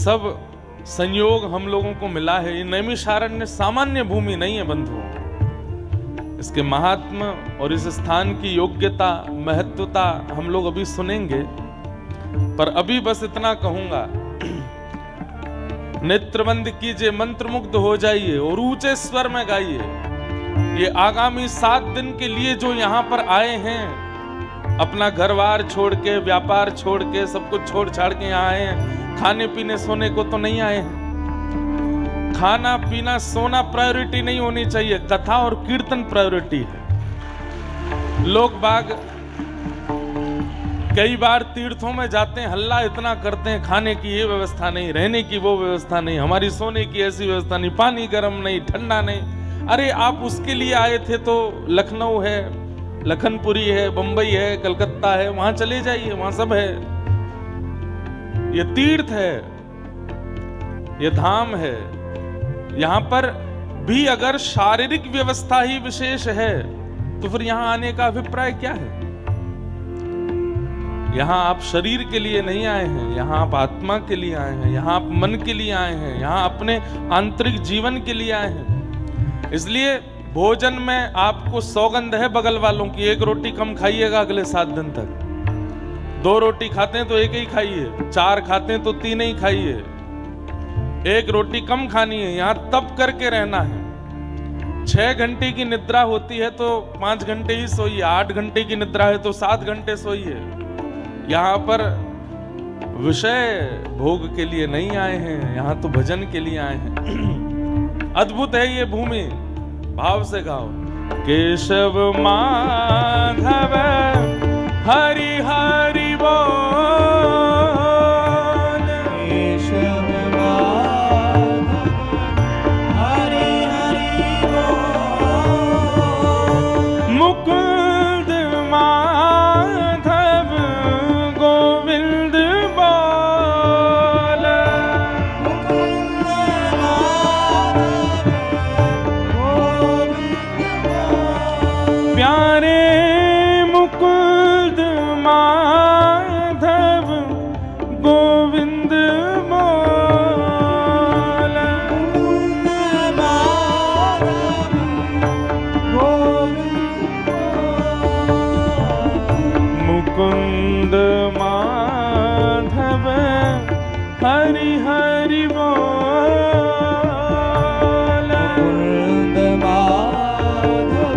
सब संयोग हम लोगों को मिला है। ये नैमिषारण्य सामान्य भूमि नहीं है बंधुओं। इसके महात्म और इस स्थान की योग्यता, महत्वता हम लोग अभी सुनेंगे, पर अभी बस इतना कहूंगा, नेत्रबंद कीजिए, मंत्रमुग्ध हो जाइए और ऊंचे स्वर में गाइए। ये आगामी 7 दिन के लिए जो यहाँ पर आए हैं, अपना घरबार छोड़ के, व्यापार छोड़ के, सब कुछ छोड़ छाड़ के यहाँ आए हैं, खाने पीने सोने को तो नहीं आए हैं। खाना पीना सोना प्रायोरिटी नहीं होनी चाहिए, कथा और कीर्तन प्रायोरिटी है। लोग बाग कई बार तीर्थों में जाते हैं, हल्ला इतना करते हैं, खाने की ये व्यवस्था नहीं, रहने की वो व्यवस्था नहीं, हमारी सोने की ऐसी व्यवस्था नहीं, पानी गर्म नहीं, ठंडा नहीं। अरे आप उसके लिए आए थे तो लखनऊ है, लखनपुरी है, बंबई है, कलकत्ता है, वहां चले जाइए, वहां सब है। ये तीर्थ है, ये धाम है। यहां पर भी अगर शारीरिक व्यवस्था ही विशेष है तो फिर यहां आने का अभिप्राय क्या है? यहां आप शरीर के लिए नहीं आए हैं, यहां आप आत्मा के लिए आए हैं, यहां आप मन के लिए आए हैं, यहां अपने आंतरिक जीवन के लिए आए हैं। इसलिए भोजन में आपको सौगंध है बगल वालों की, 1 रोटी कम खाइएगा अगले 7 दिन तक। 2 रोटी खाते हैं तो 1 ही खाइए, 4 खाते हैं तो 3 ही खाइए। 1 रोटी कम खानी है, यहां तप करके रहना है। 6 घंटे की निद्रा होती है तो 5 घंटे ही सोइए, 8 घंटे की निद्रा है तो 7 घंटे सोइए। यहाँ पर विषय भोग के लिए नहीं आए हैं, यहाँ तो भजन के लिए आए हैं। अद्भुत है ये भूमि, भाव से गाओ। केशव माधव हरि हरि बोल, केशव माधव हरि हरि बोल, मुकुंद माधव गोविंद बोल, मुकुंद माधव गोविंद बोल, प्यारे मुकुंद माधव गोविंद बोल, मुकुंद माधव गोविंद बोल, मुकुंद माधव हरि हरि बोल, मुकुंद माधव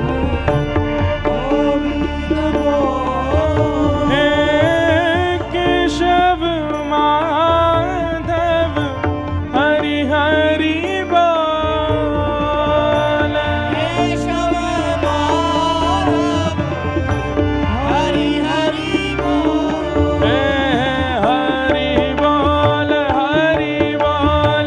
गोविंद बोल, हे केशव माधव हरि हरि बोल, केशव माधव हरि हरि बोल, हे हरि बोल, हरि बोल,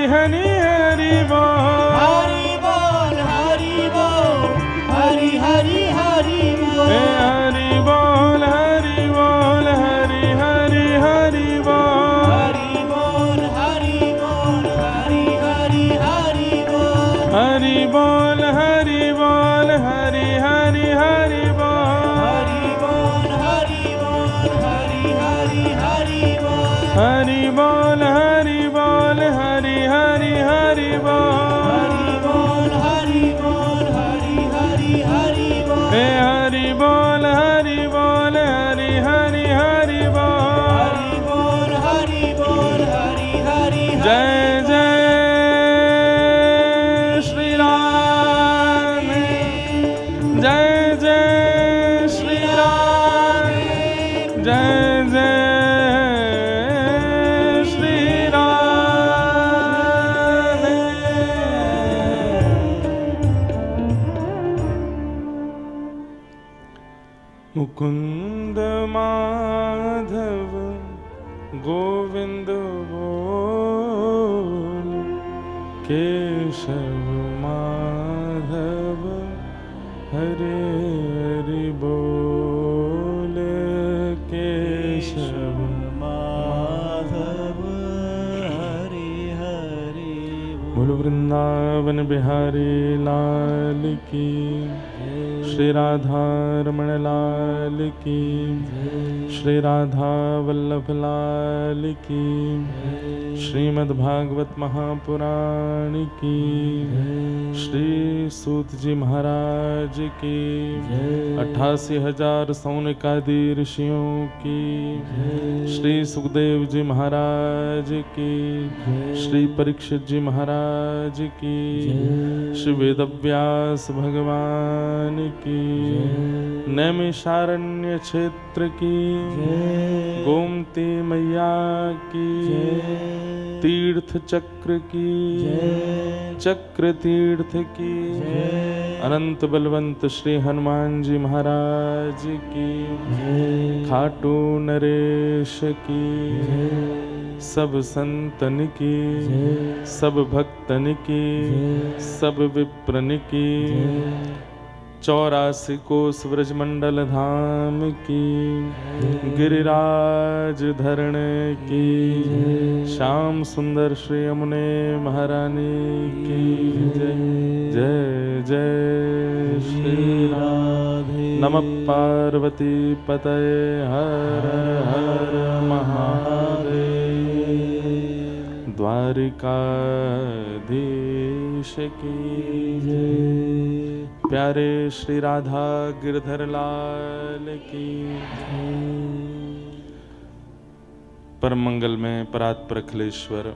हरि हरि बोल, हरि बोल हरि बोल, हरि हरि हरि बोल, हरि बोल हरि बोल, हरि हरि हरि बोल, हरि बोल हरि बोल, हरि हरि हरि बोल, हरि बोल हरि बोल, हरि हरि हरि बोल, हरि बोल हरि बोल, हरि हरि हरि बोल, हरि बोल हरि बोल, हरि हरि हरि बोल, हरि बोल हरि बोल, हरि हरि हरि बोल, हरि बोल हरि बोल, हरि हरि हरि बोल, हरि बोल हरि बोल, हरि हरि जय जय श्री राम, जय जय श्री राम, जय जय श्री राम। मुकुंद माधव गोविंद बोल, केशव माधव हरे हरि बोल, केशव माधव हरि हरि बोल, वृंदावन बिहारी लाल की, श्री राधा रमण लाल की, श्री राधा वल्लभ लाल की, श्रीमद् भागवत महापुराण की, श्री सूत जी महाराज की, 88,000 सौनकादि ऋषियों की, श्री सुखदेव जी महाराज की, श्री परीक्षित जी महाराज की, श्री वेदव्यास भगवान की, नैमिषारण्य क्षेत्र की, गोमती मैया की, तीर्थ चक्र की, चक्र तीर्थ की, अनंत बलवंत श्री हनुमान जी महाराज की, खाटू नरेश की, सब संतन की, सब भक्तन की, सब विप्रन की, 84 कोस ब्रजमंडल धाम की, गिरिराज धरण की, श्याम सुंदर श्री यमुने महारानी की जय, जय जय श्री राधे। नमः पार्वती पतये, हर हर महादेव। द्वारिकाधीश की जय। प्यारे श्री राधा गिरधर लाल की परम मंगल में परात्पर अखिलेश्वर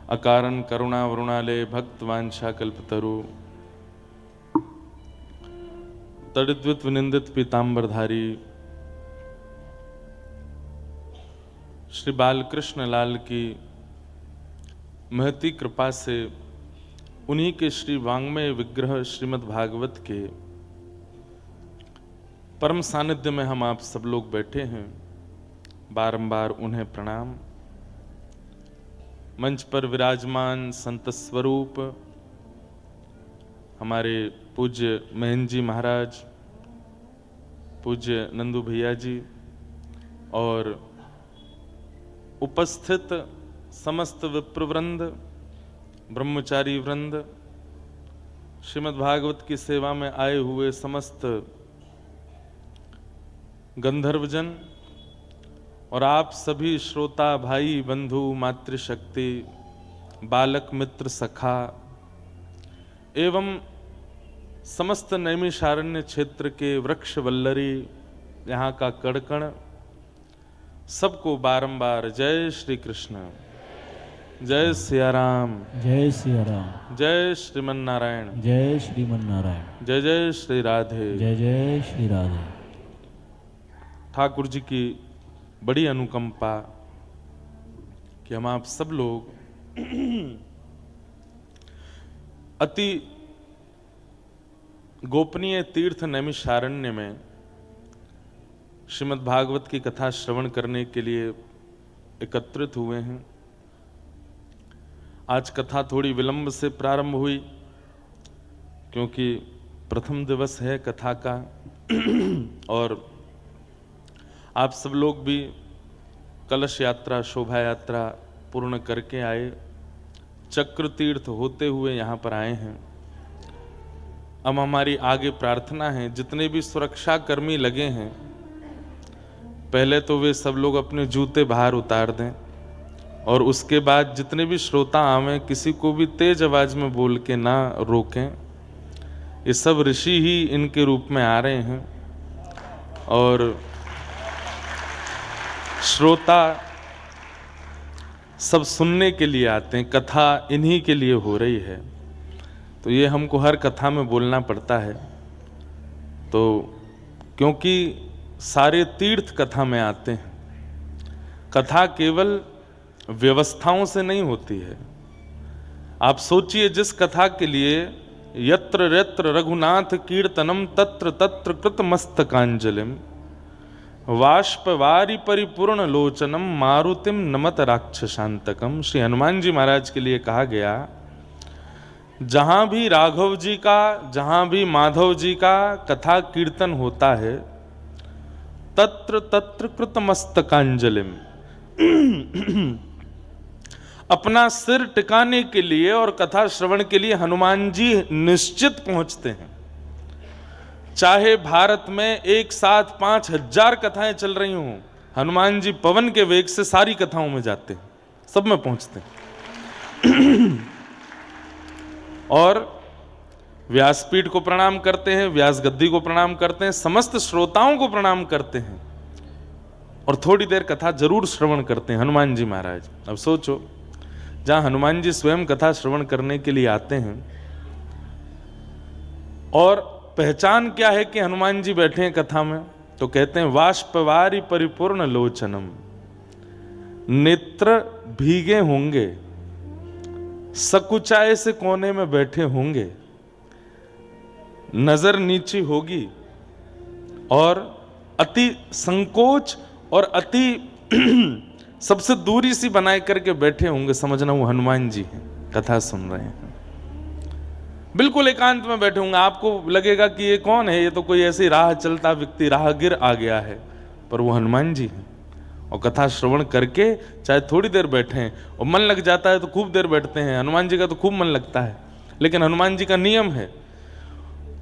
अकारण करुणा वरुणालय भक्त वांछा कल्पतरु तड़िद्वित विनिंदित पीतांबरधारी श्री बालकृष्ण लाल की महती कृपा से उन्हीं के श्री वांग्मय विग्रह श्रीमद् भागवत के परम सानिध्य में हम आप सब लोग बैठे हैं। बारंबार उन्हें प्रणाम। मंच पर विराजमान संत स्वरूप हमारे पूज्य महेंद्र जी महाराज, पूज्य नंदू भैया जी और उपस्थित समस्त विप्रवृंद, ब्रह्मचारी वृंद, श्रीमद् भागवत की सेवा में आए हुए समस्त गंधर्वजन और आप सभी श्रोता भाई बंधु मातृशक्ति बालक मित्र सखा एवं समस्त नैमिषारण्य क्षेत्र के वृक्ष वल्लरी यहाँ का कड़कण सबको बारंबार जय श्री कृष्ण, जय सिया राम, जय सिया राम, जय श्रीमन नारायण, जय श्रीमन नारायण, जय जय श्री राधे। जय जय श्री राधे। ठाकुर जी की बड़ी अनुकंपा कि हम आप सब लोग अति गोपनीय तीर्थ नैमिषारण्य में श्रीमद् भागवत की कथा श्रवण करने के लिए एकत्रित हुए हैं। आज कथा थोड़ी विलंब से प्रारंभ हुई क्योंकि प्रथम दिवस है कथा का और आप सब लोग भी कलश यात्रा शोभा यात्रा पूर्ण करके आए, चक्र तीर्थ होते हुए यहाँ पर आए हैं। अब हमारी आगे प्रार्थना है, जितने भी सुरक्षा कर्मी लगे हैं पहले तो वे सब लोग अपने जूते बाहर उतार दें और उसके बाद जितने भी श्रोता आवें किसी को भी तेज आवाज में बोल के ना रोकें। ये सब ऋषि ही इनके रूप में आ रहे हैं और श्रोता सब सुनने के लिए आते हैं, कथा इन्हीं के लिए हो रही है, तो ये हमको हर कथा में बोलना पड़ता है। तो क्योंकि सारे तीर्थ कथा में आते हैं, कथा केवल व्यवस्थाओं से नहीं होती है। आप सोचिए, जिस कथा के लिए यत्र यत्र रघुनाथ कीर्तनम तत्र तत्र कृत मस्तकांजलिम वाष्पवारी परिपूर्ण लोचनम मारुतिम नमत राक्षसांतकम। श्री हनुमान जी महाराज के लिए कहा गया, जहां भी राघव जी का, जहां भी माधव जी का कथा कीर्तन होता है, तत्र तत्र कृत मस्तकांजलिम अपना सिर टिकाने के लिए और कथा श्रवण के लिए हनुमान जी निश्चित पहुंचते हैं। चाहे भारत में एक साथ 5000 कथाएं चल रही हों, हनुमान जी पवन के वेग से सारी कथाओं में जाते हैं, सब में पहुंचते हैं। और व्यासपीठ को प्रणाम करते हैं, व्यास गद्दी को प्रणाम करते हैं, समस्त श्रोताओं को प्रणाम करते हैं और थोड़ी देर कथा जरूर श्रवण करते हैं हनुमान जी महाराज। अब सोचो, जहां हनुमान जी स्वयं कथा श्रवण करने के लिए आते हैं और पहचान क्या है कि हनुमान जी बैठे हैं कथा में, तो कहते हैं वाष्पवारी परिपूर्ण लोचनम, नेत्र भीगे होंगे, सकुचाए से कोने में बैठे होंगे, नजर नीची होगी और अति संकोच और अति सबसे दूरी सी बनाए करके बैठे होंगे। समझना वो हनुमान जी हैं, कथा सुन रहे हैं, बिल्कुल एकांत में बैठे होंगे। आपको लगेगा कि ये कौन है, ये तो कोई ऐसी राह चलता व्यक्ति, राहगीर आ गया है, पर वो हनुमान जी हैं। और कथा श्रवण करके चाहे थोड़ी देर बैठे हैं, और मन लग जाता है तो खूब देर बैठते हैं। हनुमान जी का तो खूब मन लगता है, लेकिन हनुमान जी का नियम है,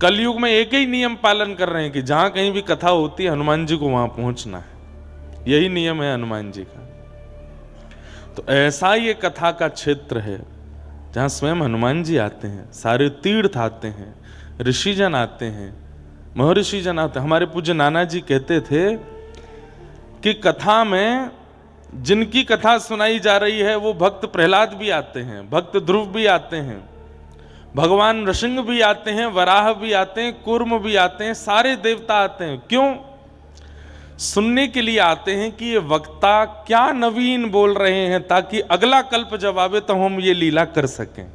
कलयुग में एक ही नियम पालन कर रहे हैं कि जहां कहीं भी कथा होती है हनुमान जी को वहां पहुंचना है। यही नियम है हनुमान जी का। तो ऐसा ये कथा का क्षेत्र है जहां स्वयं हनुमान जी आते हैं, सारे तीर्थ आते हैं, ऋषिजन आते हैं, महर्षिजन आते हैं। हमारे पूज्य नाना जी कहते थे कि कथा में जिनकी कथा सुनाई जा रही है वो भक्त प्रहलाद भी आते हैं, भक्त ध्रुव भी आते हैं, भगवान नृसिंह भी आते हैं, वराह भी आते हैं, कूर्म भी आते हैं, सारे देवता आते हैं। क्यों? सुनने के लिए आते हैं कि ये वक्ता क्या नवीन बोल रहे हैं, ताकि अगला कल्प जब आवे तो हम ये लीला कर सकें।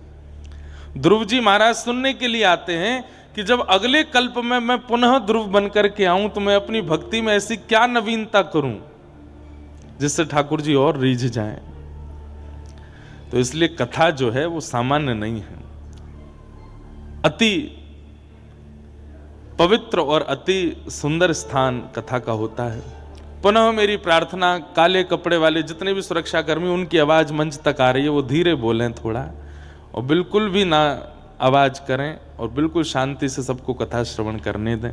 ध्रुव जी महाराज सुनने के लिए आते हैं कि जब अगले कल्प में मैं पुनः ध्रुव बनकर के आऊं तो मैं अपनी भक्ति में ऐसी क्या नवीनता करूं जिससे ठाकुर जी और रीझ जाएं। तो इसलिए कथा जो है वो सामान्य नहीं है, अति पवित्र और अति सुंदर स्थान कथा का होता है। पुनः मेरी प्रार्थना, काले कपड़े वाले जितने भी सुरक्षा कर्मी, उनकी आवाज मंच तक आ रही है, वो धीरे बोलें थोड़ा और बिल्कुल भी ना आवाज करें और बिल्कुल शांति से सबको कथा श्रवण करने दें।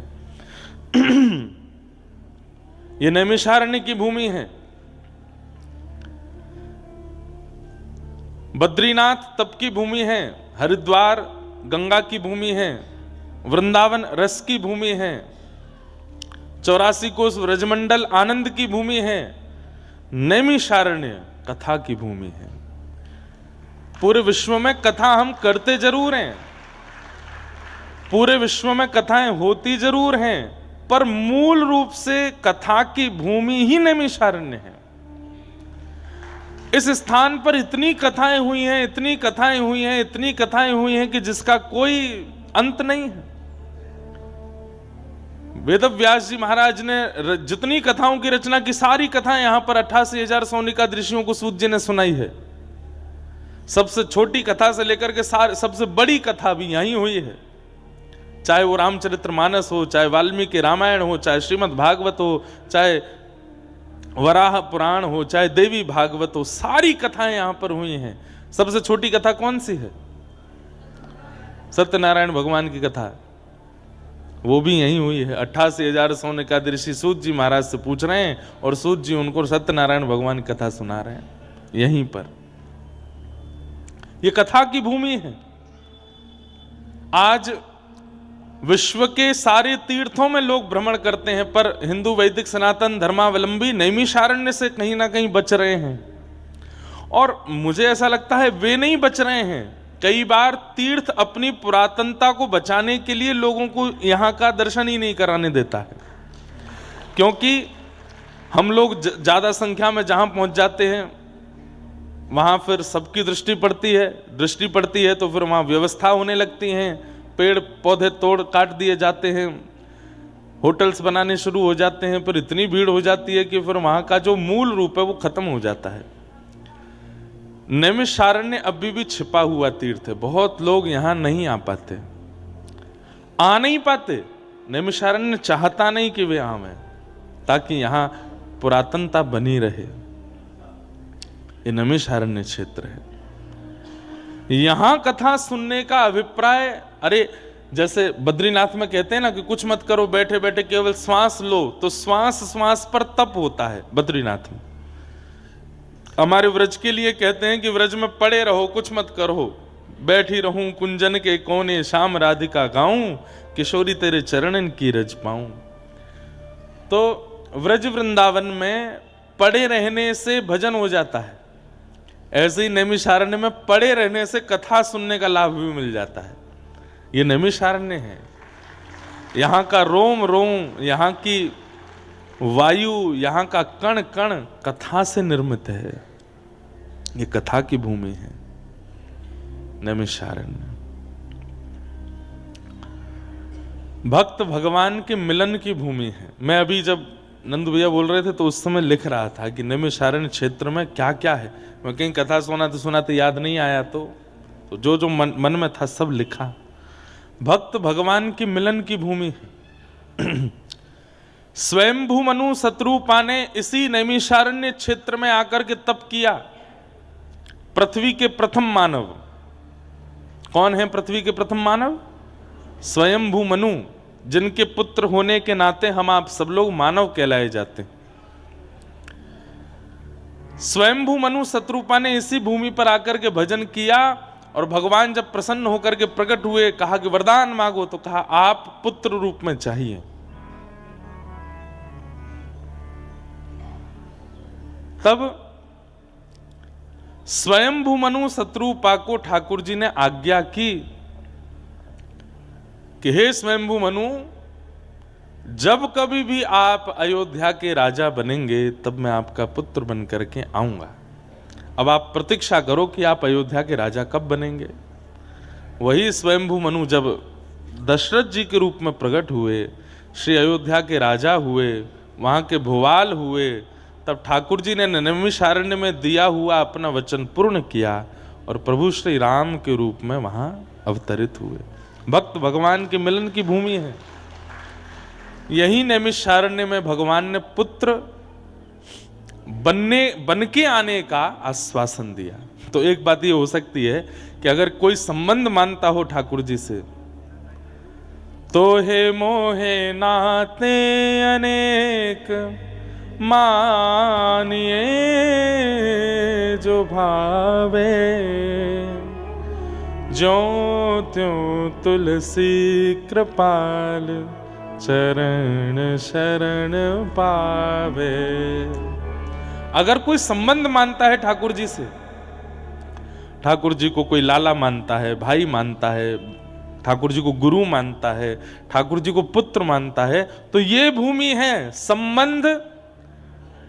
ये नैमिषारण्य की भूमि है, बद्रीनाथ तप की भूमि है, हरिद्वार गंगा की भूमि है, वृंदावन रस की भूमि है, 84 कोस व्रजमंडल आनंद की भूमि है, नैमिषारण्य कथा की भूमि है। पूरे विश्व में कथा हम करते जरूर हैं, पूरे विश्व में कथाएं होती जरूर हैं, पर मूल रूप से कथा की भूमि ही नैमिषारण्य है। इस स्थान पर इतनी कथाएं हुई हैं, इतनी कथाएं हुई हैं, इतनी कथाएं हुई हैं कि जिसका कोई अंत नहीं है। वेद व्यास जी महाराज ने जितनी कथाओं की रचना की, सारी कथाएं यहां पर 88,000 सोनिका ऋषियों को सूत जी ने सुनाई है। सबसे छोटी कथा से लेकर के सबसे बड़ी कथा भी यहीं हुई है। चाहे वो रामचरितमानस हो, चाहे वाल्मीकि रामायण हो, चाहे श्रीमद् भागवत हो, चाहे वराह पुराण हो, चाहे देवी भागवत हो, सारी कथाएं यहां पर हुई हैं। सबसे छोटी कथा कौन सी है? सत्यनारायण भगवान की कथा, वो भी यहीं हुई है। 88,000 सोने ऋषि सूत जी महाराज से पूछ रहे हैं और सूत जी उनको सत्यनारायण भगवान की कथा सुना रहे हैं यहीं पर। ये कथा की भूमि है। आज विश्व के सारे तीर्थों में लोग भ्रमण करते हैं, पर हिंदू वैदिक सनातन धर्मावलंबी नैमिषारण्य से कहीं ना कहीं बच रहे हैं। और मुझे ऐसा लगता है वे नहीं बच रहे हैं, कई बार तीर्थ अपनी पुरातनता को बचाने के लिए लोगों को यहां का दर्शन ही नहीं कराने देता है। क्योंकि हम लोग ज्यादा संख्या में जहां पहुंच जाते हैं वहां फिर सबकी दृष्टि पड़ती है तो फिर वहां व्यवस्था होने लगती हैं, पेड़ पौधे तोड़ काट दिए जाते हैं, होटल्स बनाने शुरू हो जाते हैं, फिर इतनी भीड़ हो जाती है कि फिर वहां का जो मूल रूप है वो खत्म हो जाता है। नैमिषारण्य अभी भी छिपा हुआ तीर्थ है, बहुत लोग यहां नहीं आ नहीं पाते। नैमिषारण्य चाहता नहीं कि वे आवें, ताकि यहां पुरातनता बनी रहे। ये नैमिषारण्य क्षेत्र है। यहां कथा सुनने का अभिप्राय, अरे जैसे बद्रीनाथ में कहते हैं ना कि कुछ मत करो, बैठे बैठे केवल श्वास लो, तो श्वास पर तप होता है बद्रीनाथ में। हमारे व्रज के लिए कहते हैं कि व्रज में पड़े रहो, कुछ मत करो, बैठी रहूं कुंजन के कोने, श्याम राधिका गाऊं, किशोरी तेरे चरणन की रज पाऊं। तो व्रज वृंदावन में पड़े रहने से भजन हो जाता है, ऐसे ही नैमिषारण्य में पड़े रहने से कथा सुनने का लाभ भी मिल जाता है। ये नैमिषारण्य है। यहाँ का रोम रोम, यहाँ की वायु, यहाँ का कण कण कथा से निर्मित है। ये कथा की भूमि है नैमिषारण्य। भक्त भगवान के मिलन की भूमि है। मैं अभी जब नंदू भैया बोल रहे थे तो उस समय लिख रहा था कि नैमिषारण्य क्षेत्र में क्या क्या है। मैं कहीं कथा सुनाते याद नहीं आया, तो जो मन में था सब लिखा। भक्त भगवान की मिलन की भूमि है। स्वयंभू मनु शत्रुपा ने इसी नैमिषारण्य क्षेत्र में आकर के तप किया। पृथ्वी के प्रथम मानव कौन है? पृथ्वी के प्रथम मानव स्वयंभू मनु, जिनके पुत्र होने के नाते हम आप सब लोग मानव कहलाए जाते हैं। स्वयंभू मनु शत्रुपा ने इसी भूमि पर आकर के भजन किया, और भगवान जब प्रसन्न होकर के प्रकट हुए, कहा कि वरदान मांगो, तो कहा आप पुत्र रूप में चाहिए। तब स्वयंभू मनु शत्रुपा को ठाकुर जी ने आज्ञा की कि हे स्वयंभू मनु, जब कभी भी आप अयोध्या के राजा बनेंगे तब मैं आपका पुत्र बन करके आऊंगा। अब आप प्रतीक्षा करो कि आप अयोध्या के राजा कब बनेंगे। वही स्वयंभू मनु जब दशरथ जी के रूप में प्रकट हुए, श्री अयोध्या के राजा हुए, वहां के भुवाल हुए, तब ठाकुर जी ने नैमिषारण्य में दिया हुआ अपना वचन पूर्ण किया और प्रभु श्री राम के रूप में वहां अवतरित हुए। भक्त भगवान के मिलन की भूमि है। यही नैमिषारण्य में भगवान ने पुत्र बन के आने का आश्वासन दिया। तो एक बात ये हो सकती है कि अगर कोई संबंध मानता हो ठाकुर जी से, तो हे मोहे नाते अनेक मानिए जो भावे, जो त्यों तुलसी कृपाल चरण शरण पावे। अगर कोई संबंध मानता है ठाकुर जी से, ठाकुर जी को कोई लाला मानता है, भाई मानता है, ठाकुर जी को गुरु मानता है, ठाकुर जी को पुत्र मानता है, तो ये भूमि है। संबंध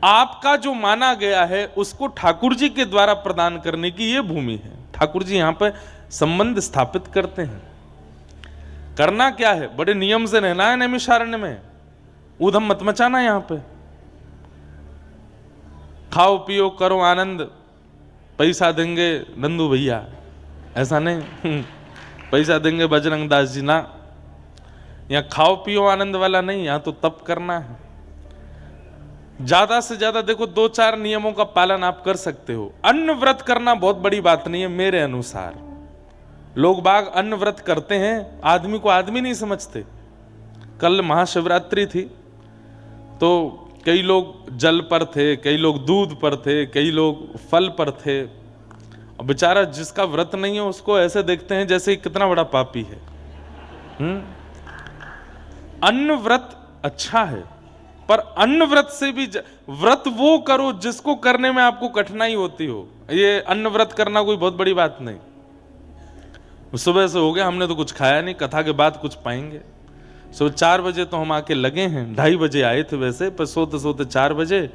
आपका जो माना गया है उसको ठाकुर जी के द्वारा प्रदान करने की ये भूमि है। ठाकुर जी यहां पर संबंध स्थापित करते हैं। करना क्या है? बड़े नियम से रहना है नैमिषारण्य में, ऊधम मत मचाना। यहां पे खाओ पियो करो आनंद, पैसा देंगे नंदू भैया, ऐसा नहीं। पैसा देंगे बजरंग दास जी, ना। यहाँ खाओ पियो आनंद वाला नहीं, यहाँ तो तप करना है। ज्यादा से ज्यादा देखो 2-4 नियमों का पालन आप कर सकते हो। अन्न व्रत करना बहुत बड़ी बात नहीं है मेरे अनुसार। लोग बाग अन्न व्रत करते हैं, आदमी को आदमी नहीं समझते। कल महाशिवरात्रि थी तो कई लोग जल पर थे, कई लोग दूध पर थे, कई लोग फल पर थे। और बेचारा जिसका व्रत नहीं है उसको ऐसे देखते हैं जैसे कितना बड़ा पापी है। अन्न व्रत अच्छा है, पर अन्न व्रत से भी व्रत वो करो जिसको करने में आपको कठिनाई होती हो। ये अन्न व्रत करना कोई बहुत बड़ी बात नहीं। सुबह से हो गया, हमने तो कुछ खाया नहीं, कथा के बाद कुछ पाएंगे। सुबह 4 बजे तो हम आके लगे हैं, 2:30 बजे आए थे वैसे, पर सोते सोते 4 बजे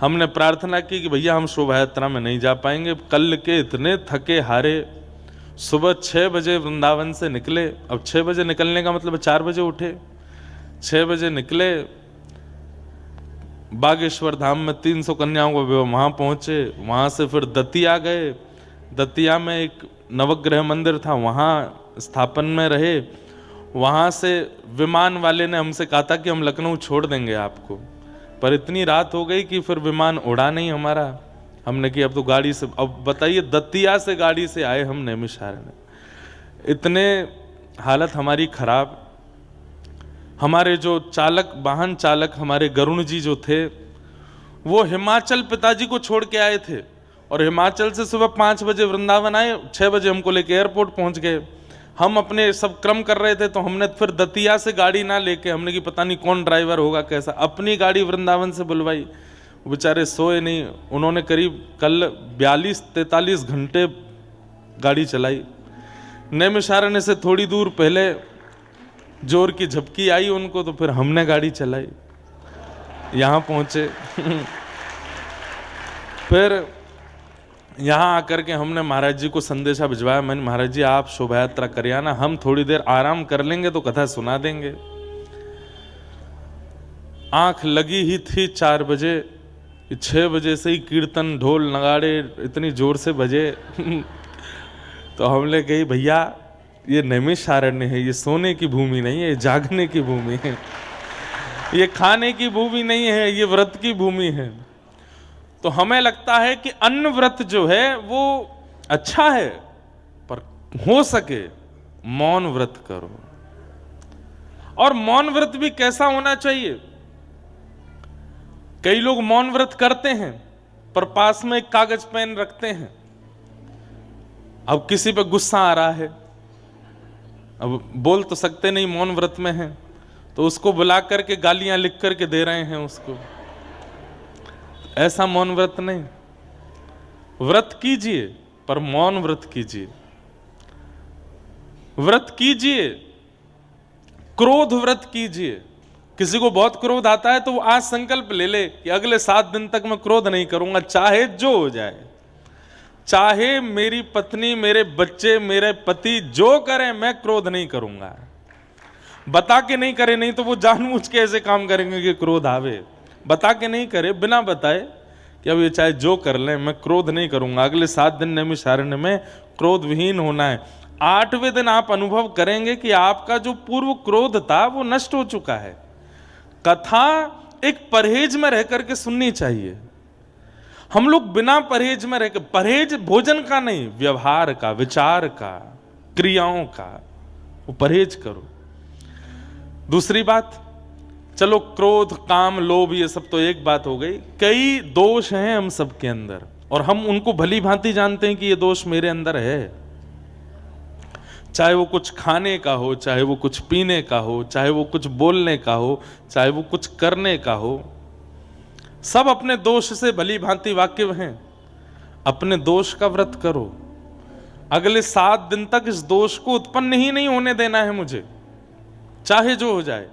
हमने प्रार्थना की कि भैया हम शोभा यात्रा में नहीं जा पाएंगे। कल के इतने थके हारे, सुबह 6 बजे वृंदावन से निकले। अब 6 बजे निकलने का मतलब 4 बजे उठे, 6 बजे निकले, बागेश्वर धाम में 300 कन्याओं को वहां पहुंचे। वहां से फिर दतिया गए, दतिया में एक नवग्रह मंदिर था, वहां स्थापन में रहे। वहां से विमान वाले ने हमसे कहा था कि हम लखनऊ छोड़ देंगे आपको, पर इतनी रात हो गई कि फिर विमान उड़ा नहीं हमारा। हमने कि अब तो गाड़ी से, अब बताइए दतिया से गाड़ी से आए हम नैमिषारण्य, इतने हालत हमारी खराब। हमारे जो चालक, वाहन चालक हमारे गरुण जी जो थे, वो हिमाचल पिताजी को छोड़ के आए थे और हिमाचल से सुबह 5 बजे वृंदावन आए, 6 बजे हमको लेके एयरपोर्ट पहुंच गए। हम अपने सब क्रम कर रहे थे तो हमने फिर दतिया से गाड़ी ना लेके, हमने कि पता नहीं कौन ड्राइवर होगा कैसा, अपनी गाड़ी वृंदावन से बुलवाई। वो बेचारे सोए नहीं, उन्होंने करीब कल 42-43 घंटे गाड़ी चलाई। नैमिषारण्य से थोड़ी दूर पहले जोर की झपकी आई उनको, तो फिर हमने गाड़ी चलाई, यहाँ पहुंचे। फिर यहाँ आकर के हमने महाराज जी को संदेशा भिजवाया। मैंने, महाराज जी आप शोभा यात्रा कर आना, हम थोड़ी देर आराम कर लेंगे तो कथा सुना देंगे। आंख लगी ही थी 4 बजे, 6 बजे से ही कीर्तन ढोल नगाड़े इतनी जोर से बजे। तो हमने कही भैया ये नैमिषारण्य है, ये सोने की भूमि नहीं है, ये जागने की भूमि है, ये खाने की भूमि नहीं है, ये व्रत की भूमि है। तो हमें लगता है कि अन्न व्रत जो है वो अच्छा है, पर हो सके मौन व्रत करो। और मौन व्रत भी कैसा होना चाहिए? कई लोग मौन व्रत करते हैं पर पास में एक कागज पेन रखते हैं। अब किसी पे गुस्सा आ रहा है, अब बोल तो सकते नहीं, मौन व्रत में है, तो उसको बुला करके गालियां लिख करके दे रहे हैं उसको। ऐसा मौन व्रत नहीं। व्रत कीजिए पर मौन व्रत कीजिए। व्रत कीजिए, क्रोध व्रत कीजिए। किसी को बहुत क्रोध आता है तो वो आज संकल्प ले ले कि अगले 7 दिन तक मैं क्रोध नहीं करूंगा, चाहे जो हो जाए, चाहे मेरी पत्नी, मेरे बच्चे, मेरे पति जो करें, मैं क्रोध नहीं करूंगा। बता के नहीं करे, नहीं तो वो जानबूझ के ऐसे काम करेंगे कि क्रोध आवे। बता के नहीं करे, बिना बताए कि अब ये चाहे जो कर लें, मैं क्रोध नहीं करूंगा। अगले 7 दिन नैमिषारण्य में क्रोध विहीन होना है। 8वें दिन आप अनुभव करेंगे कि आपका जो पूर्व क्रोध था वो नष्ट हो चुका है। कथा एक परहेज में रह करके सुननी चाहिए। हम लोग बिना परहेज में रहकर, परहेज भोजन का नहीं, व्यवहार का, विचार का, क्रियाओं का, वो परहेज करो। दूसरी बात, चलो क्रोध, काम, लोभ ये सब तो एक बात हो गई। कई दोष हैं हम सबके अंदर और हम उनको भली भांति जानते हैं कि ये दोष मेरे अंदर है। चाहे वो कुछ खाने का हो, चाहे वो कुछ पीने का हो, चाहे वो कुछ बोलने का हो, चाहे वो कुछ करने का हो, सब अपने दोष से भली भांति वाकिफ हैं। अपने दोष का व्रत करो। अगले 7 दिन तक इस दोष को उत्पन्न ही नहीं होने देना है मुझे, चाहे जो हो जाए।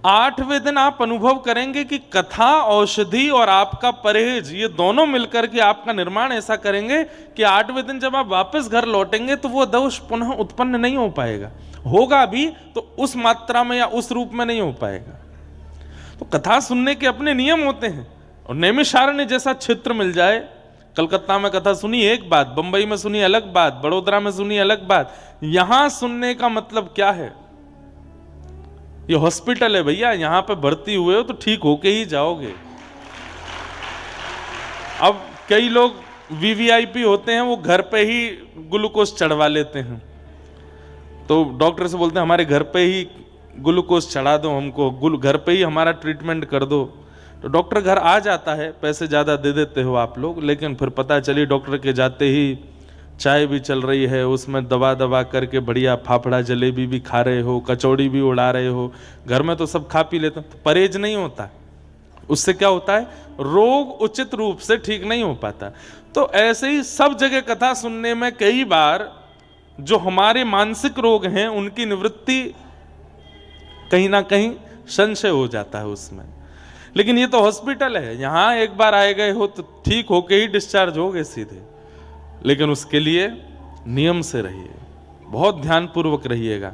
8वें दिन आप अनुभव करेंगे कि कथा, औषधि और आपका परहेज, ये दोनों मिलकर के आपका निर्माण ऐसा करेंगे कि 8वें दिन जब आप वापस घर लौटेंगे तो वो दोष पुनः उत्पन्न नहीं हो पाएगा। होगा भी तो उस मात्रा में या उस रूप में नहीं हो पाएगा। तो कथा सुनने के अपने नियम होते हैं। और नैमिषारण्य जैसा क्षेत्र मिल जाए, कलकत्ता में कथा सुनी एक बात, बंबई में सुनी अलग बात, बड़ोदरा में सुनी अलग बात। यहां सुनने का मतलब क्या है? ये हॉस्पिटल है भैया, यहां पे भर्ती हुए हो तो ठीक होके ही जाओगे। अब कई लोग वीवीआईपी होते हैं, वो घर पे ही ग्लूकोज चढ़वा लेते हैं, तो डॉक्टर से बोलते हैं हमारे घर पे ही ग्लूकोज चढ़ा दो, हमको घर पे ही हमारा ट्रीटमेंट कर दो। तो डॉक्टर घर आ जाता है, पैसे ज़्यादा दे देते हो आप लोग, लेकिन फिर पता चली डॉक्टर के जाते ही चाय भी चल रही है, उसमें दबा दबा करके बढ़िया फाफड़ा जलेबी भी खा रहे हो, कचौड़ी भी उड़ा रहे हो। घर में तो सब खा पी लेते हैं, तो परहेज नहीं होता। उससे क्या होता है? रोग उचित रूप से ठीक नहीं हो पाता। तो ऐसे ही सब जगह कथा सुनने में कई बार जो हमारे मानसिक रोग हैं उनकी निवृत्ति कहीं ना कहीं संशय हो जाता है उसमें। लेकिन ये तो हॉस्पिटल है, यहां एक बार आए गए हो तो ठीक होके ही डिस्चार्ज हो गए सीधे। लेकिन उसके लिए नियम से रहिए, बहुत ध्यानपूर्वक रहिएगा।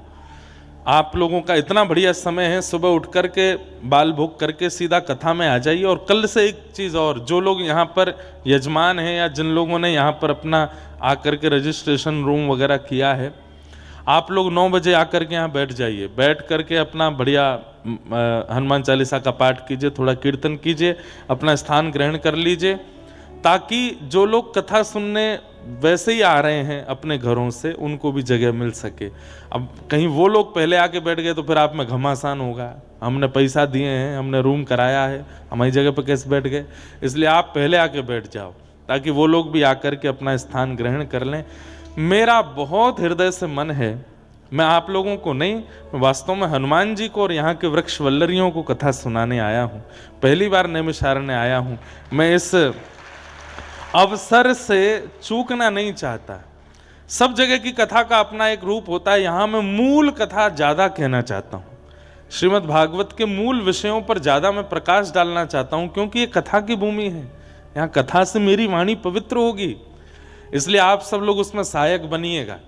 आप लोगों का इतना बढ़िया समय है, सुबह उठ करके बाल भोग करके सीधा कथा में आ जाइए। और कल से एक चीज़ और, जो लोग यहाँ पर यजमान हैं या जिन लोगों ने यहाँ पर अपना आकर के रजिस्ट्रेशन रूम वगैरह किया है, आप लोग 9 बजे आकर के यहाँ बैठ जाइए। बैठ करके अपना बढ़िया हनुमान चालीसा का पाठ कीजिए, थोड़ा कीर्तन कीजिए, अपना स्थान ग्रहण कर लीजिए, ताकि जो लोग कथा सुनने वैसे ही आ रहे हैं अपने घरों से, उनको भी जगह मिल सके। अब कहीं वो लोग पहले आके बैठ गए तो फिर आप में घमासान होगा, हमने पैसा दिए हैं, हमने रूम कराया है, हमारी जगह पर कैसे बैठ गए। इसलिए आप पहले आके बैठ जाओ, ताकि वो लोग भी आकर के अपना स्थान ग्रहण कर लें। मेरा बहुत हृदय से मन है, मैं आप लोगों को नहीं, वास्तव में हनुमान जी को और यहाँ के वृक्ष वल्लरियों को कथा सुनाने आया हूँ। पहली बार नैमिषारण्य आया हूँ। मैं इस अवसर से चूकना नहीं चाहता। सब जगह की कथा का अपना एक रूप होता है, यहाँ मैं मूल कथा ज़्यादा कहना चाहता हूँ। श्रीमद् भागवत के मूल विषयों पर ज़्यादा मैं प्रकाश डालना चाहता हूँ, क्योंकि ये कथा की भूमि है। यहाँ कथा से मेरी वाणी पवित्र होगी, इसलिए आप सब लोग उसमें सहायक बनिएगा।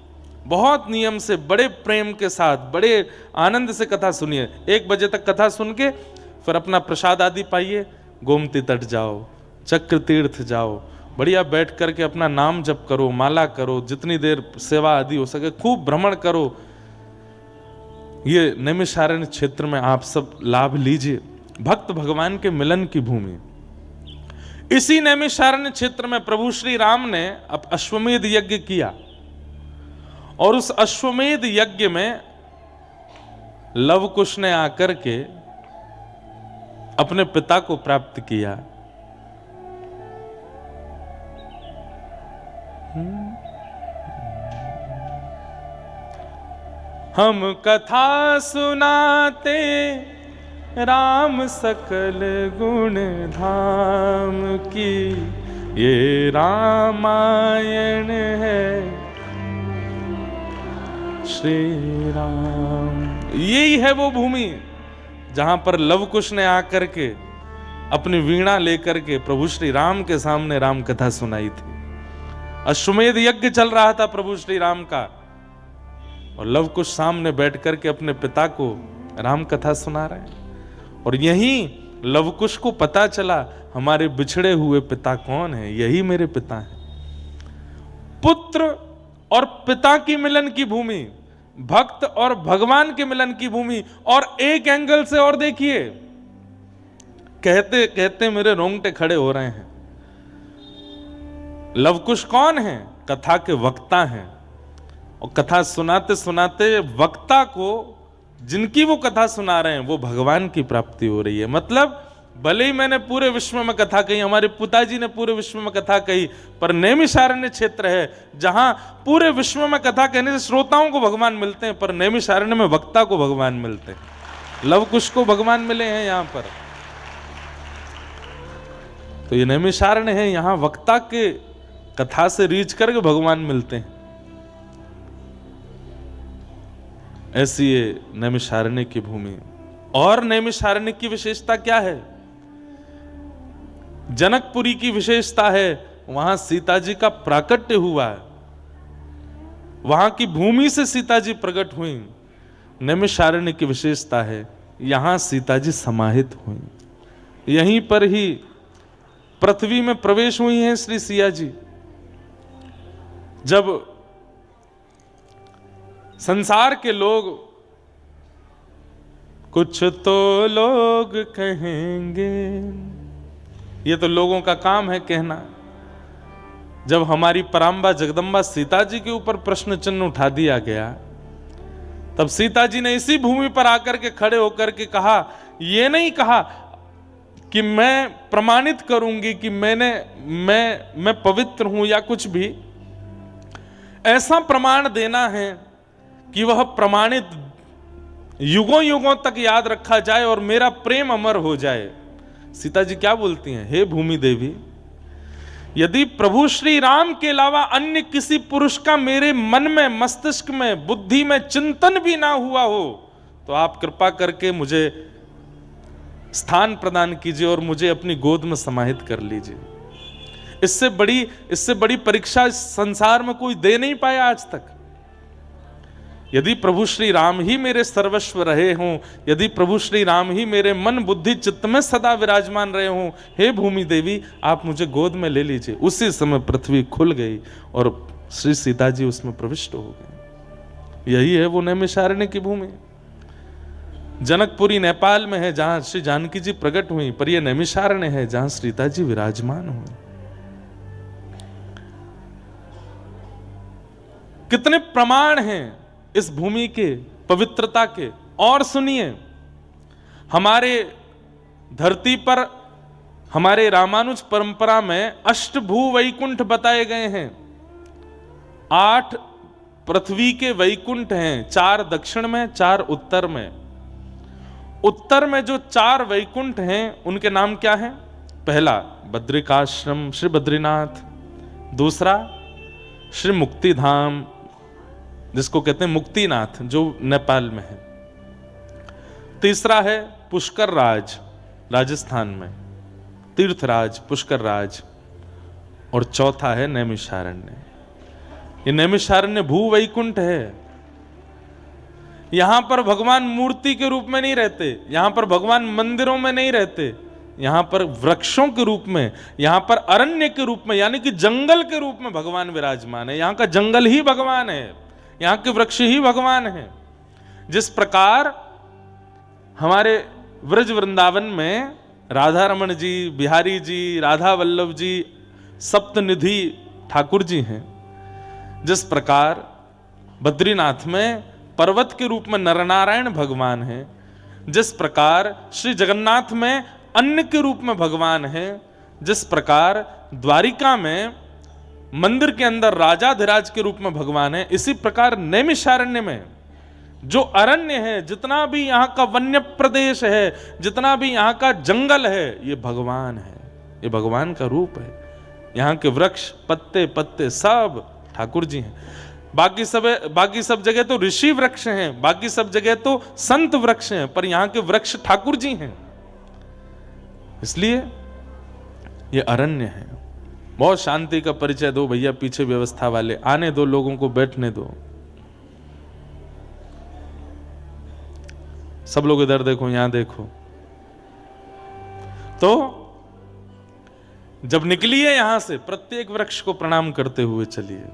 बहुत नियम से, बड़े प्रेम के साथ, बड़े आनंद से कथा सुनिए। 1 बजे तक कथा सुन के फिर अपना प्रसाद आदि पाइए, गोमती तट जाओ, चक्र तीर्थ जाओ, बढ़िया बैठ करके अपना नाम जप करो, माला करो, जितनी देर सेवा आदि हो सके खूब भ्रमण करो। ये नैमिषारण्य क्षेत्र में आप सब लाभ लीजिए, भक्त भगवान के मिलन की भूमि। इसी नैमिषारण्य क्षेत्र में प्रभु श्री राम ने अब अश्वमेध यज्ञ किया, और उस अश्वमेध यज्ञ में लव कुश ने आकर के अपने पिता को प्राप्त किया। हम कथा सुनाते राम सकल गुण धाम की, ये रामायण है श्री राम। यही है वो भूमि जहां पर लव कुश ने आकर के अपनी वीणा लेकर के प्रभु श्री राम के सामने राम कथा सुनाई थी। अश्वमेध यज्ञ चल रहा था प्रभु श्री राम का, और लव कुश सामने बैठ करके अपने पिता को राम कथा सुना रहे हैं। और यहीं लव कुश को पता चला हमारे बिछड़े हुए पिता कौन है, यही मेरे पिता हैं। पुत्र और पिता की मिलन की भूमि, भक्त और भगवान के मिलन की भूमि। और एक एंगल से और देखिए, कहते कहते मेरे रोंगटे खड़े हो रहे हैं। लव कुश कौन है? कथा के वक्ता हैं, और कथा सुनाते सुनाते वक्ता को, जिनकी वो कथा सुना रहे हैं, वो भगवान की प्राप्ति हो रही है। मतलब भले ही मैंने पूरे विश्व में कथा कही, हमारे पिताजी ने पूरे विश्व में कथा कही, पर नैमिषारण्य क्षेत्र है जहां पूरे विश्व में कथा कहने से श्रोताओं को भगवान मिलते हैं, पर नैमिषारण्य में वक्ता को भगवान मिलते हैं। लव कुश को भगवान मिले हैं यहां पर। तो ये नैमिषारण्य है, यहां वक्ता के कथा से रीच करके भगवान मिलते हैं। ऐसी ये नैमिषारण्य की भूमि। और नैमिषारण्य की विशेषता क्या है? जनकपुरी की विशेषता है, वहां सीता जी का प्राकट्य हुआ है, वहां की भूमि से सीता जी प्रकट हुई। नैमिषारण्य की विशेषता है, यहां सीता जी समाहित हुई। यहीं पर ही पृथ्वी में प्रवेश हुई हैं श्री सिया जी। जब संसार के लोग, कुछ तो लोग कहेंगे, ये तो लोगों का काम है कहना, जब हमारी पराम्बा जगदम्बा सीता जी के ऊपर प्रश्न चिन्ह उठा दिया गया, तब सीता जी ने इसी भूमि पर आकर के खड़े होकर के कहा, ये नहीं कहा कि मैं प्रमाणित करूंगी कि मैं पवित्र हूं या कुछ भी, ऐसा प्रमाण देना है कि वह प्रमाणित युगों युगों तक याद रखा जाए और मेरा प्रेम अमर हो जाए। सीता जी क्या बोलती हैं, हे भूमि देवी, यदि प्रभु श्री राम के अलावा अन्य किसी पुरुष का मेरे मन में, मस्तिष्क में, बुद्धि में चिंतन भी ना हुआ हो तो आप कृपा करके मुझे स्थान प्रदान कीजिए और मुझे अपनी गोद में समाहित कर लीजिए। इससे बड़ी परीक्षा इस संसार में कोई दे नहीं पाया आज तक। यदि प्रभु श्री राम ही मेरे सर्वस्व रहे हों, यदि प्रभु श्री राम ही मेरे मन बुद्धि चित्त में सदा विराजमान रहे हों, हे भूमि देवी आप मुझे गोद में ले लीजिए। उसी समय पृथ्वी खुल गई और श्री सीता जी उसमें प्रविष्ट हो गए। यही है वो नैमिषारण्य की भूमि। जनकपुरी नेपाल में है जहां श्री जानकी जी प्रकट हुई, पर यह नैमिषारण्य है जहां सीता जी विराजमान हुई। कितने प्रमाण हैं इस भूमि के पवित्रता के। और सुनिए, हमारे धरती पर हमारे रामानुज परंपरा में अष्टभू वैकुंठ बताए गए हैं। 8 पृथ्वी के वैकुंठ हैं, 4 दक्षिण में, 4 उत्तर में। उत्तर में जो 4 वैकुंठ हैं उनके नाम क्या हैं? पहला बद्रिकाश्रम श्री बद्रीनाथ, दूसरा श्री मुक्तिधाम जिसको कहते हैं मुक्तिनाथ जो नेपाल में है, तीसरा है पुष्कर राज राजस्थान में, तीर्थराज पुष्कर राज, और चौथा है नैमिषारण्य। ये नैमिषारण्य भू वैकुंठ है। यहां पर भगवान मूर्ति के रूप में नहीं रहते, यहां पर भगवान मंदिरों में नहीं रहते, यहां पर वृक्षों के रूप में, यहां पर अरण्य के रूप में यानी कि जंगल के रूप में भगवान विराजमान है। यहां का जंगल ही भगवान है, यहां के वृक्ष ही भगवान है। जिस प्रकार हमारे व्रज वृंदावन में राधा रमण जी, बिहारी जी, राधा वल्लभ जी, सप्तनिधि ठाकुर जी हैं, जिस प्रकार बद्रीनाथ में पर्वत के रूप में नरनारायण भगवान हैं, जिस प्रकार श्री जगन्नाथ में अन्न के रूप में भगवान हैं, जिस प्रकार द्वारिका में मंदिर के अंदर राजाधिराज के रूप में भगवान है, इसी प्रकार नैमिषारण्य में जो अरण्य है, जितना भी यहाँ का वन्य प्रदेश है, जितना भी यहाँ का जंगल है, ये भगवान है, ये भगवान का रूप है। यहाँ के वृक्ष पत्ते पत्ते सब ठाकुर जी हैं। बाकी सब जगह तो ऋषि वृक्ष हैं, बाकी सब जगह तो संत वृक्ष हैं, पर यहाँ के वृक्ष ठाकुर जी हैं, इसलिए ये अरण्य है। बहुत शांति का परिचय दो भैया, पीछे व्यवस्था वाले आने दो, लोगों को बैठने दो। सब लोग इधर देखो, यहां देखो। तो जब निकलिए यहां से, प्रत्येक वृक्ष को प्रणाम करते हुए चलिए,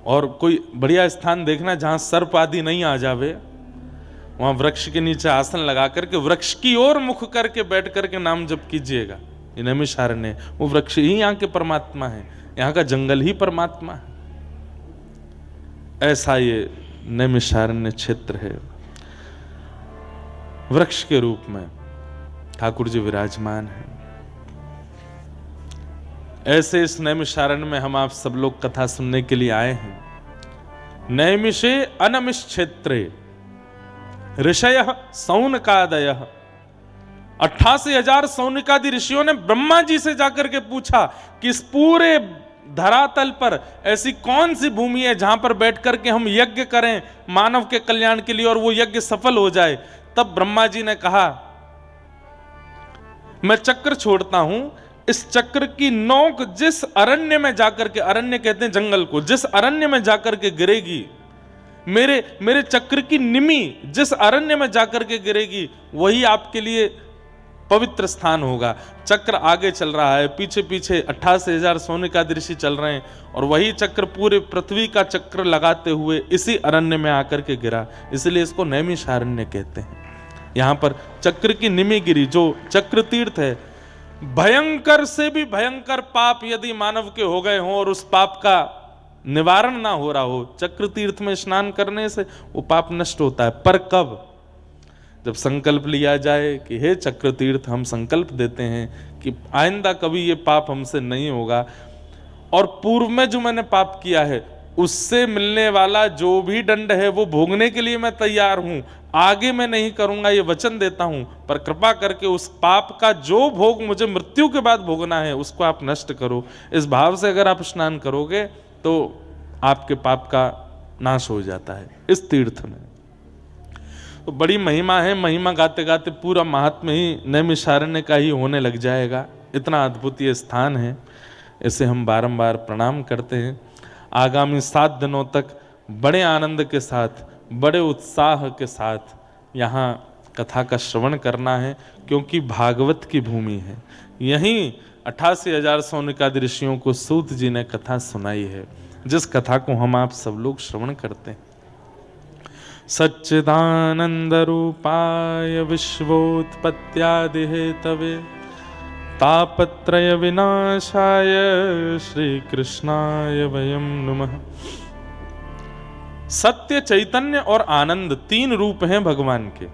और कोई बढ़िया स्थान देखना जहां सर्प आदि नहीं आ जावे, वहां वृक्ष के नीचे आसन लगा करके वृक्ष की ओर मुख करके बैठ करके नाम जप कीजिएगा। ये नैमिषारण्य, वो वृक्ष ही यहाँ के परमात्मा है, यहाँ का जंगल ही परमात्मा है। ऐसा ये नैमिषारण्य क्षेत्र है। वृक्ष के रूप में ठाकुर जी विराजमान है। ऐसे इस नैमिषारण्य में हम आप सब लोग कथा सुनने के लिए आए हैं। नैमिषे अनमिष क्षेत्रे ऋषयः सौनकादयः, 88,000 सौनिकादि ऋषियों ने ब्रह्मा जी से जाकर के पूछा कि इस पूरे धरातल पर ऐसी कौन सी भूमि है जहां पर बैठ करके हम यज्ञ करें मानव के कल्याण के लिए और वो यज्ञ सफल हो जाए। तब ब्रह्मा जी ने कहा, मैं चक्र छोड़ता हूं, इस चक्र की नोक जिस अरण्य में जाकर के, अरण्य कहते हैं जंगल को, जिस अरण्य में जाकर के गिरेगी, मेरे चक्र की निमी जिस अरण्य में जाकर के गिरेगी, वही आपके लिए पवित्र स्थान होगा। चक्र आगे चल रहा है, पीछे पीछे 88,000 सोने का ऋषि चल रहे हैं, और वही चक्र पूरे पृथ्वी का चक्र लगाते हुए इसी अरण्य में आकर के गिरा, इसलिए इसको नैमिषारण्य कहते हैं। यहाँ पर चक्र की निमि गिरी, जो चक्र तीर्थ है। भयंकर से भी भयंकर पाप यदि मानव के हो गए हों और उस पाप का निवारण ना हो रहा हो, चक्र तीर्थ में स्नान करने से वो पाप नष्ट होता है। पर कब? जब संकल्प लिया जाए कि हे चक्र तीर्थ, हम संकल्प देते हैं कि आइंदा कभी ये पाप हमसे नहीं होगा, और पूर्व में जो मैंने पाप किया है उससे मिलने वाला जो भी दंड है वो भोगने के लिए मैं तैयार हूं, आगे मैं नहीं करूंगा, ये वचन देता हूं, पर कृपा करके उस पाप का जो भोग मुझे मृत्यु के बाद भोगना है उसको आप नष्ट करो। इस भाव से अगर आप स्नान करोगे तो आपके पाप का नाश हो जाता है इस तीर्थ में। तो बड़ी महिमा है, महिमा गाते गाते पूरा महात्म्य ही नैमिषारण्य का ही होने लग जाएगा। इतना अद्भुत ये स्थान है, इसे हम बारंबार प्रणाम करते हैं। आगामी 7 दिनों तक बड़े आनंद के साथ, बड़े उत्साह के साथ यहाँ कथा का श्रवण करना है, क्योंकि भागवत की भूमि है। यहीं 88,000 सोनिकादि ऋषियों को सूत जी ने कथा सुनाई है, जिस कथा को हम आप सब लोग श्रवण करते हैं। सच्चिदानंद रूपाय विश्वोत्पत्त्यादि हेतवे तापत्रय विनाशाय श्री कृष्णाय वयं नमः। सत्य, चैतन्य और आनंद 3 रूप हैं भगवान के।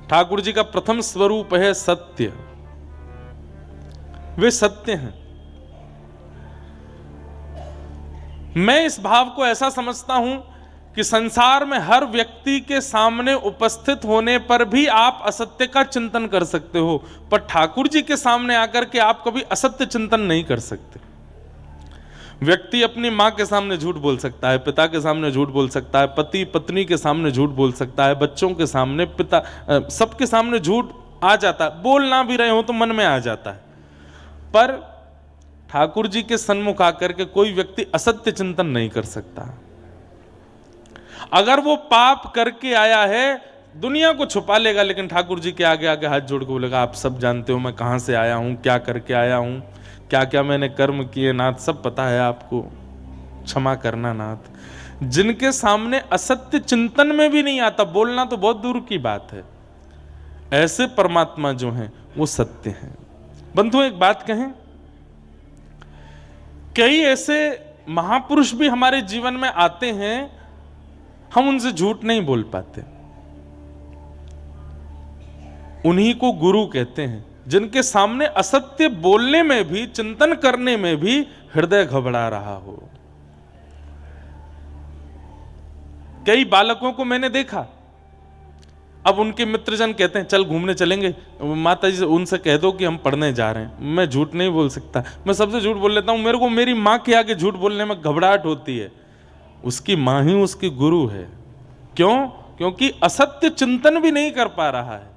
ठाकुर जी का प्रथम स्वरूप है सत्य, वे सत्य हैं। मैं इस भाव को ऐसा समझता हूं कि संसार में हर व्यक्ति के सामने उपस्थित होने पर भी आप असत्य का चिंतन कर सकते हो, पर ठाकुर जी के सामने आकर के आप कभी असत्य चिंतन नहीं कर सकते। व्यक्ति अपनी मां के सामने झूठ बोल सकता है, पिता के सामने झूठ बोल सकता है, पति पत्नी के सामने झूठ बोल सकता है, बच्चों के सामने, पिता, सबके सामने झूठ आ जाता है। बोल ना भी रहे हो तो मन में आ जाता है, पर ठाकुर जी के सन्मुख आकर के कोई व्यक्ति असत्य चिंतन नहीं कर सकता। अगर वो पाप करके आया है दुनिया को छुपा लेगा, लेकिन ठाकुर जी के आगे आगे हाथ जोड़ के बोलेगा आप सब जानते हो मैं कहां से आया हूं, क्या करके आया हूं, क्या क्या मैंने कर्म किए नाथ, सब पता है आपको, क्षमा करना नाथ। जिनके सामने असत्य चिंतन में भी नहीं आता, बोलना तो बहुत दूर की बात है, ऐसे परमात्मा जो हैं वो सत्य हैं। बंधु एक बात कहें, कई ऐसे महापुरुष भी हमारे जीवन में आते हैं, हम उनसे झूठ नहीं बोल पाते। उन्हीं को गुरु कहते हैं, जिनके सामने असत्य बोलने में भी, चिंतन करने में भी हृदय घबरा रहा हो। कई बालकों को मैंने देखा, अब उनके मित्रजन कहते हैं चल घूमने चलेंगे, माता जी उनसे कह दो कि हम पढ़ने जा रहे हैं। मैं झूठ नहीं बोल सकता, मैं सबसे झूठ बोल लेता हूं। मेरे को मेरी मां के आगे झूठ बोलने में घबराहट होती है। उसकी मां ही उसकी गुरु है। क्यों? क्योंकि असत्य चिंतन भी नहीं कर पा रहा है,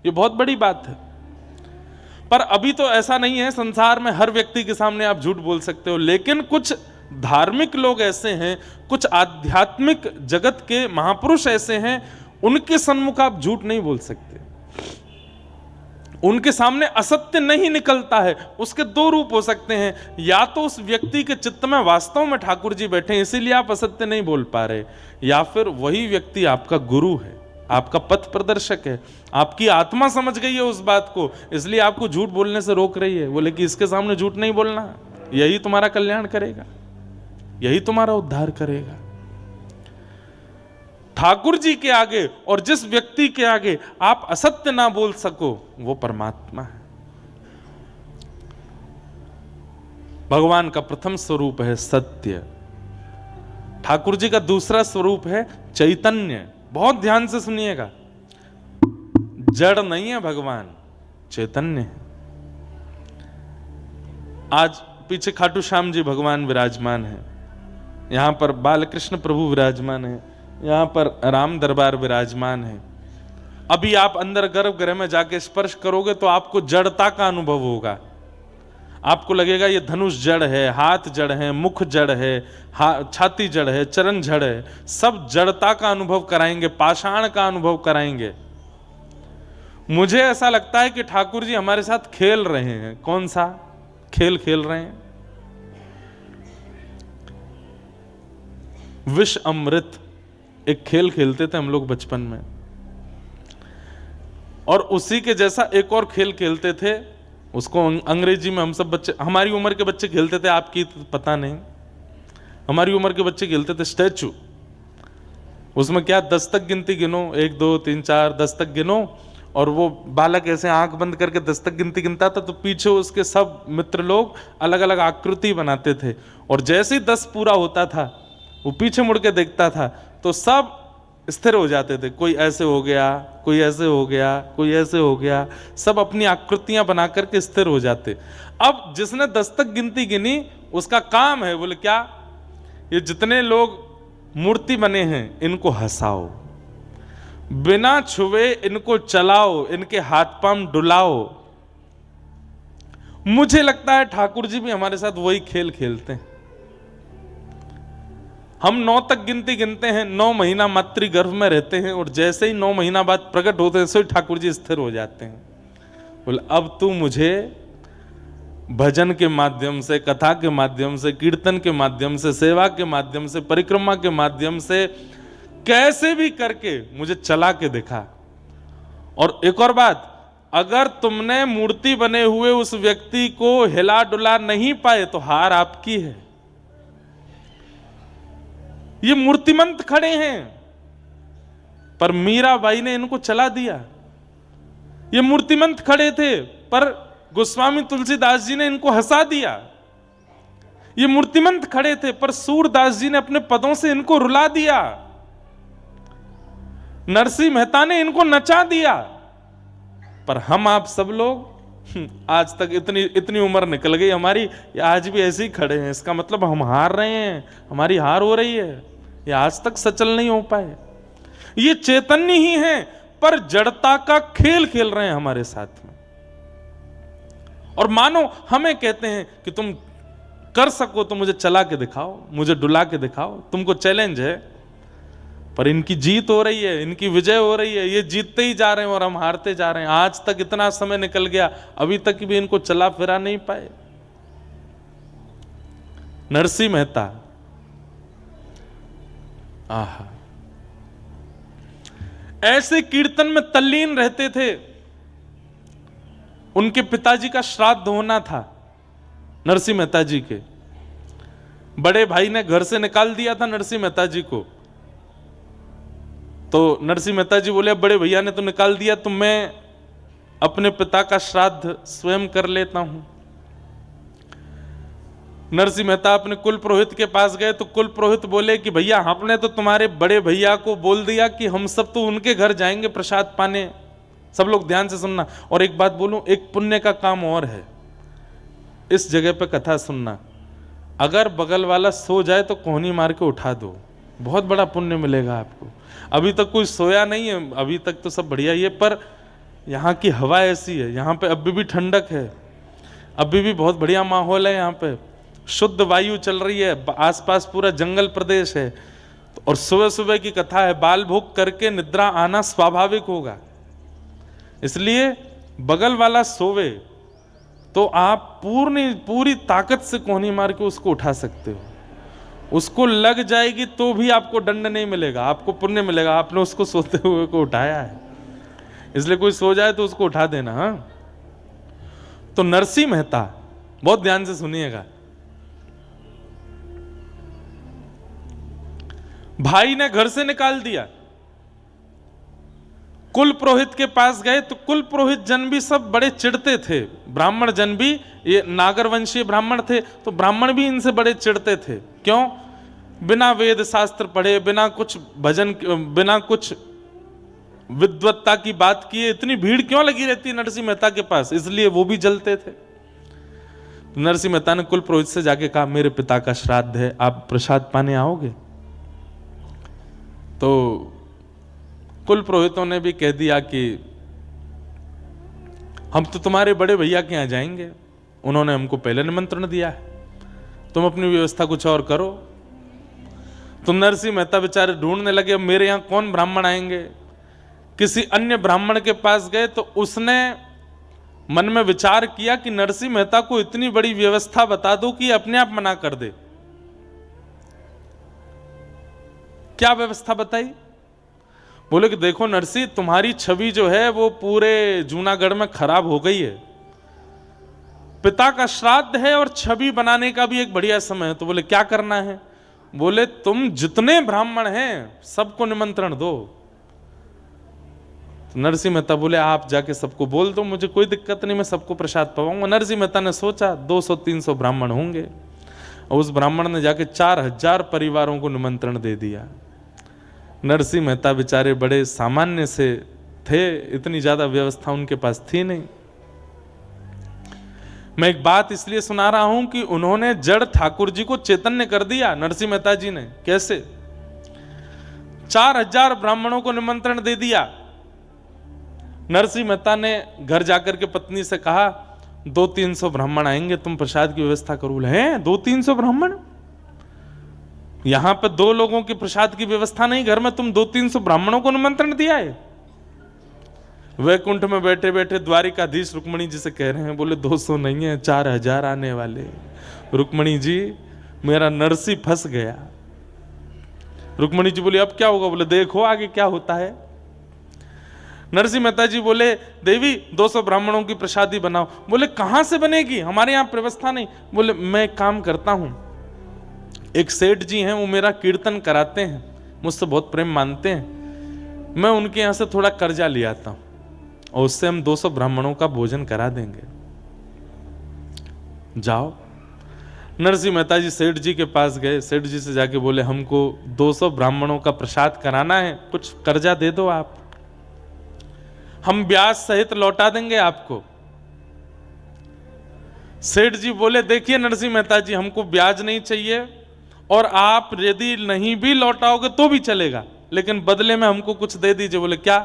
ये बहुत बड़ी बात है। पर अभी तो ऐसा नहीं है, संसार में हर व्यक्ति के सामने आप झूठ बोल सकते हो, लेकिन कुछ धार्मिक लोग ऐसे हैं, कुछ आध्यात्मिक जगत के महापुरुष ऐसे हैं, उनके सन्मुख आप झूठ नहीं बोल सकते। उनके सामने असत्य नहीं निकलता है। उसके 2 रूप हो सकते हैं, या तो उस व्यक्ति के चित्त में वास्तव में ठाकुर जी बैठे हैं इसीलिए आप असत्य नहीं बोल पा रहे, या फिर वही व्यक्ति आपका गुरु है, आपका पथ प्रदर्शक है, आपकी आत्मा समझ गई है उस बात को, इसलिए आपको झूठ बोलने से रोक रही है। बोले कि इसके सामने झूठ नहीं बोलना, यही तुम्हारा कल्याण करेगा, यही तुम्हारा उद्धार करेगा। ठाकुर जी के आगे और जिस व्यक्ति के आगे आप असत्य ना बोल सको, वो परमात्मा है। भगवान का प्रथम स्वरूप है सत्य। ठाकुर जी का दूसरा स्वरूप है चैतन्य। बहुत ध्यान से सुनिएगा, जड़ नहीं है भगवान, चैतन्य है। आज पीछे खाटू श्याम जी भगवान विराजमान है, यहां पर बालकृष्ण प्रभु विराजमान है, यहां पर राम दरबार विराजमान है। अभी आप अंदर गर्भगृह में जाके स्पर्श करोगे तो आपको जड़ता का अनुभव होगा। आपको लगेगा ये धनुष जड़ है, हाथ जड़ है, मुख जड़ है, छाती जड़ है, चरण जड़ है, सब जड़ता का अनुभव कराएंगे, पाषाण का अनुभव कराएंगे। मुझे ऐसा लगता है कि ठाकुर जी हमारे साथ खेल रहे हैं। कौन सा खेल खेल रहे हैं? विष अमृत एक खेल खेलते थे हम लोग बचपन में, और उसी के जैसा एक और खेल खेलते थे, उसको अंग्रेजी में हम सब बच्चे, हमारी उम्र के बच्चे खेलते थे, आपकी तो पता नहीं, हमारी उम्र के बच्चे खेलते थे स्टैचू। उसमें क्या 10 तक गिनती गिनो, 1 2 3 4 10 तक गिनो, और वो बालक ऐसे आंख बंद करके 10 तक गिनती गिनता था, तो पीछे उसके सब मित्र लोग अलग अलग आकृति बनाते थे, और जैसे ही 10 पूरा होता था वो पीछे मुड़ के देखता था तो सब स्थिर हो जाते थे। कोई ऐसे हो गया, कोई ऐसे हो गया, कोई ऐसे हो गया, सब अपनी आकृतियां बना करके स्थिर हो जाते। अब जिसने 10 तक गिनती गिनी उसका काम है, बोले क्या, ये जितने लोग मूर्ति बने हैं इनको हंसाओ, बिना छुए इनको चलाओ, इनके हाथ पांव डुलाओ। मुझे लगता है ठाकुर जी भी हमारे साथ वही खेल खेलते हैं। हम 9 तक गिनती गिनते हैं, 9 महीना मातृ गर्भ में रहते हैं, और जैसे ही 9 महीना बाद प्रकट होते हैं सो ठाकुर जी स्थिर हो जाते हैं। बोले अब तू मुझे भजन के माध्यम से, कथा के माध्यम से, कीर्तन के माध्यम से, सेवा के माध्यम से, परिक्रमा के माध्यम से, कैसे भी करके मुझे चला के दिखा। और एक और बात, अगर तुमने मूर्ति बने हुए उस व्यक्ति को हिला डुला नहीं पाए तो हार आपकी है। ये मूर्तिमंत खड़े हैं पर मीराबाई ने इनको चला दिया। ये मूर्तिमंत खड़े थे पर गोस्वामी तुलसीदास जी ने इनको हंसा दिया। ये मूर्तिमंत खड़े थे पर सूरदास जी ने अपने पदों से इनको रुला दिया। नरसिंह मेहता ने इनको नचा दिया। पर हम आप सब लोग आज तक इतनी उम्र निकल गई हमारी, आज भी ऐसे ही खड़े हैं। इसका मतलब हम हार रहे हैं, हमारी हार हो रही है, ये आज तक सचल नहीं हो पाए। ये चैतन्य ही हैं पर जड़ता का खेल खेल रहे हैं हमारे साथ में। और मानो हमें कहते हैं कि तुम कर सको तो मुझे चला के दिखाओ, मुझे डुला के दिखाओ, तुमको चैलेंज है। पर इनकी जीत हो रही है, इनकी विजय हो रही है, ये जीतते ही जा रहे हैं और हम हारते जा रहे हैं। आज तक इतना समय निकल गया, अभी तक भी इनको चला फिरा नहीं पाए। नरसिंह मेहता, आहा, ऐसे कीर्तन में तल्लीन रहते थे। उनके पिताजी का श्राद्ध होना था, नरसिंह मेहता जी के। बड़े भाई ने घर से निकाल दिया था नरसिंह मेहता जी को। तो नरसिंह मेहता जी बोले, बड़े भैया ने तो निकाल दिया, तो मैं अपने पिता का श्राद्ध स्वयं कर लेता हूं। नरसिंह मेहता अपने कुल पुरोहित के पास गए तो कुल पुरोहित बोले कि भैया हमने तो तुम्हारे बड़े भैया को बोल दिया कि हम सब तो उनके घर जाएंगे प्रसाद पाने। सब लोग ध्यान से सुनना। और एक बात बोलूं, एक पुण्य का काम और है इस जगह पे कथा सुनना। अगर बगल वाला सो जाए तो कोहनी मार के उठा दो, बहुत बड़ा पुण्य मिलेगा आपको। अभी तक कोई सोया नहीं है, अभी तक तो सब बढ़िया ही है, पर यहाँ की हवा ऐसी है, यहाँ पे अभी भी ठंडक है, अभी भी बहुत बढ़िया माहौल है, यहाँ पे शुद्ध वायु चल रही है, आसपास पूरा जंगल प्रदेश है। और सुबह सुबह की कथा है, बाल भोग करके निद्रा आना स्वाभाविक होगा। इसलिए बगल वाला सोवे तो आप पूरी ताकत से कोहनी मार के उसको उठा सकते हो। उसको लग जाएगी तो भी आपको दंड नहीं मिलेगा, आपको पुण्य मिलेगा, आपने उसको सोते हुए को उठाया है। इसलिए कोई सो जाए तो उसको उठा देना। हाँ, तो नरसिंह मेहता, बहुत ध्यान से सुनिएगा, भाई ने घर से निकाल दिया, कुल पुरोहित के पास गए तो कुल पुरोहित जन भी सब बड़े चिढ़ते थे। ब्राह्मण जन भी, ये नागर वंशीय ब्राह्मण थे तो ब्राह्मण भी इनसे बड़े चिढ़ते थे। क्यों? बिना वेद शास्त्र पढ़े, बिना कुछ भजन, बिना कुछ विद्वत्ता की बात किए इतनी भीड़ क्यों लगी रहती नरसिंह मेहता के पास, इसलिए वो भी जलते थे। नरसिंह मेहता ने कुल पुरोहित से जाके कहा, मेरे पिता का श्राद्ध है, आप प्रसाद पाने आओगे? तो कुल पुरोहितों ने भी कह दिया कि हम तो तुम्हारे बड़े भैया के यहाँ जाएंगे, उन्होंने हमको पहले निमंत्रण दिया है, तुम अपनी व्यवस्था कुछ और करो। तो नरसिंह मेहता बेचारे ढूंढने लगे, अब मेरे यहाँ कौन ब्राह्मण आएंगे, किसी अन्य ब्राह्मण के पास गए तो उसने मन में विचार किया कि नरसिंह मेहता को इतनी बड़ी व्यवस्था बता दो कि अपने आप मना कर दे। क्या व्यवस्था बताई? बोले कि देखो नरसिंह, तुम्हारी छवि जो है वो पूरे जूनागढ़ में खराब हो गई है, पिता का श्राद्ध है और छवि बनाने का भी एक बढ़िया समय है। तो बोले क्या करना है? बोले तुम जितने ब्राह्मण हैं सबको निमंत्रण दो। तो नरसिंह मेहता बोले आप जाके सबको बोल दो, मुझे कोई दिक्कत नहीं, मैं सबको प्रसाद पवाऊंगा। नरसिंह मेहता ने सोचा 200-300 ब्राह्मण होंगे, और उस ब्राह्मण ने जाके 4000 परिवारों को निमंत्रण दे दिया। नरसिंह मेहता बेचारे बड़े सामान्य से थे, इतनी ज्यादा व्यवस्था उनके पास थी नहीं। मैं एक बात इसलिए सुना रहा हूं कि उन्होंने जड़ ठाकुर जी को चैतन्य कर दिया। नरसिंह मेहता जी ने कैसे? 4000 ब्राह्मणों को निमंत्रण दे दिया। नरसिंह मेहता ने घर जाकर के पत्नी से कहा 200-300 ब्राह्मण आएंगे, तुम प्रसाद की व्यवस्था करो। हैं 200-300 ब्राह्मण? यहां पे 2 लोगों की प्रसाद की व्यवस्था नहीं, घर में तुम 200-300 ब्राह्मणों को निमंत्रण दिया है? वैकुंठ में बैठे बैठे द्वारिकाधीश रुक्मणी जी से कह रहे हैं, बोले 200 नहीं है, 4000 आने वाले। रुक्मणी जी मेरा नरसिंह फंस गया। रुक्मणी जी बोली अब क्या होगा? बोले देखो आगे क्या होता है। नरसिंह मेहता जी बोले देवी 200 ब्राह्मणों की प्रसादी बनाओ। बोले कहां से बनेगी, हमारे यहां व्यवस्था नहीं। बोले मैं एक काम करता हूं, एक सेठ जी हैं वो मेरा कीर्तन कराते हैं, मुझसे बहुत प्रेम मानते हैं, मैं उनके यहां से थोड़ा कर्जा ले आता हूं और उससे हम 200 ब्राह्मणों का भोजन करा देंगे, जाओ। नरसिंह मेहता जी सेठ जी के पास गए, सेठ जी से जाके बोले हमको 200 ब्राह्मणों का प्रसाद कराना है, कुछ कर्जा दे दो आप, हम ब्याज सहित लौटा देंगे आपको। सेठ जी बोले देखिए नरसिंह मेहता जी, हमको ब्याज नहीं चाहिए और आप यदि नहीं भी लौटाओगे तो भी चलेगा, लेकिन बदले में हमको कुछ दे दीजिए। बोले क्या?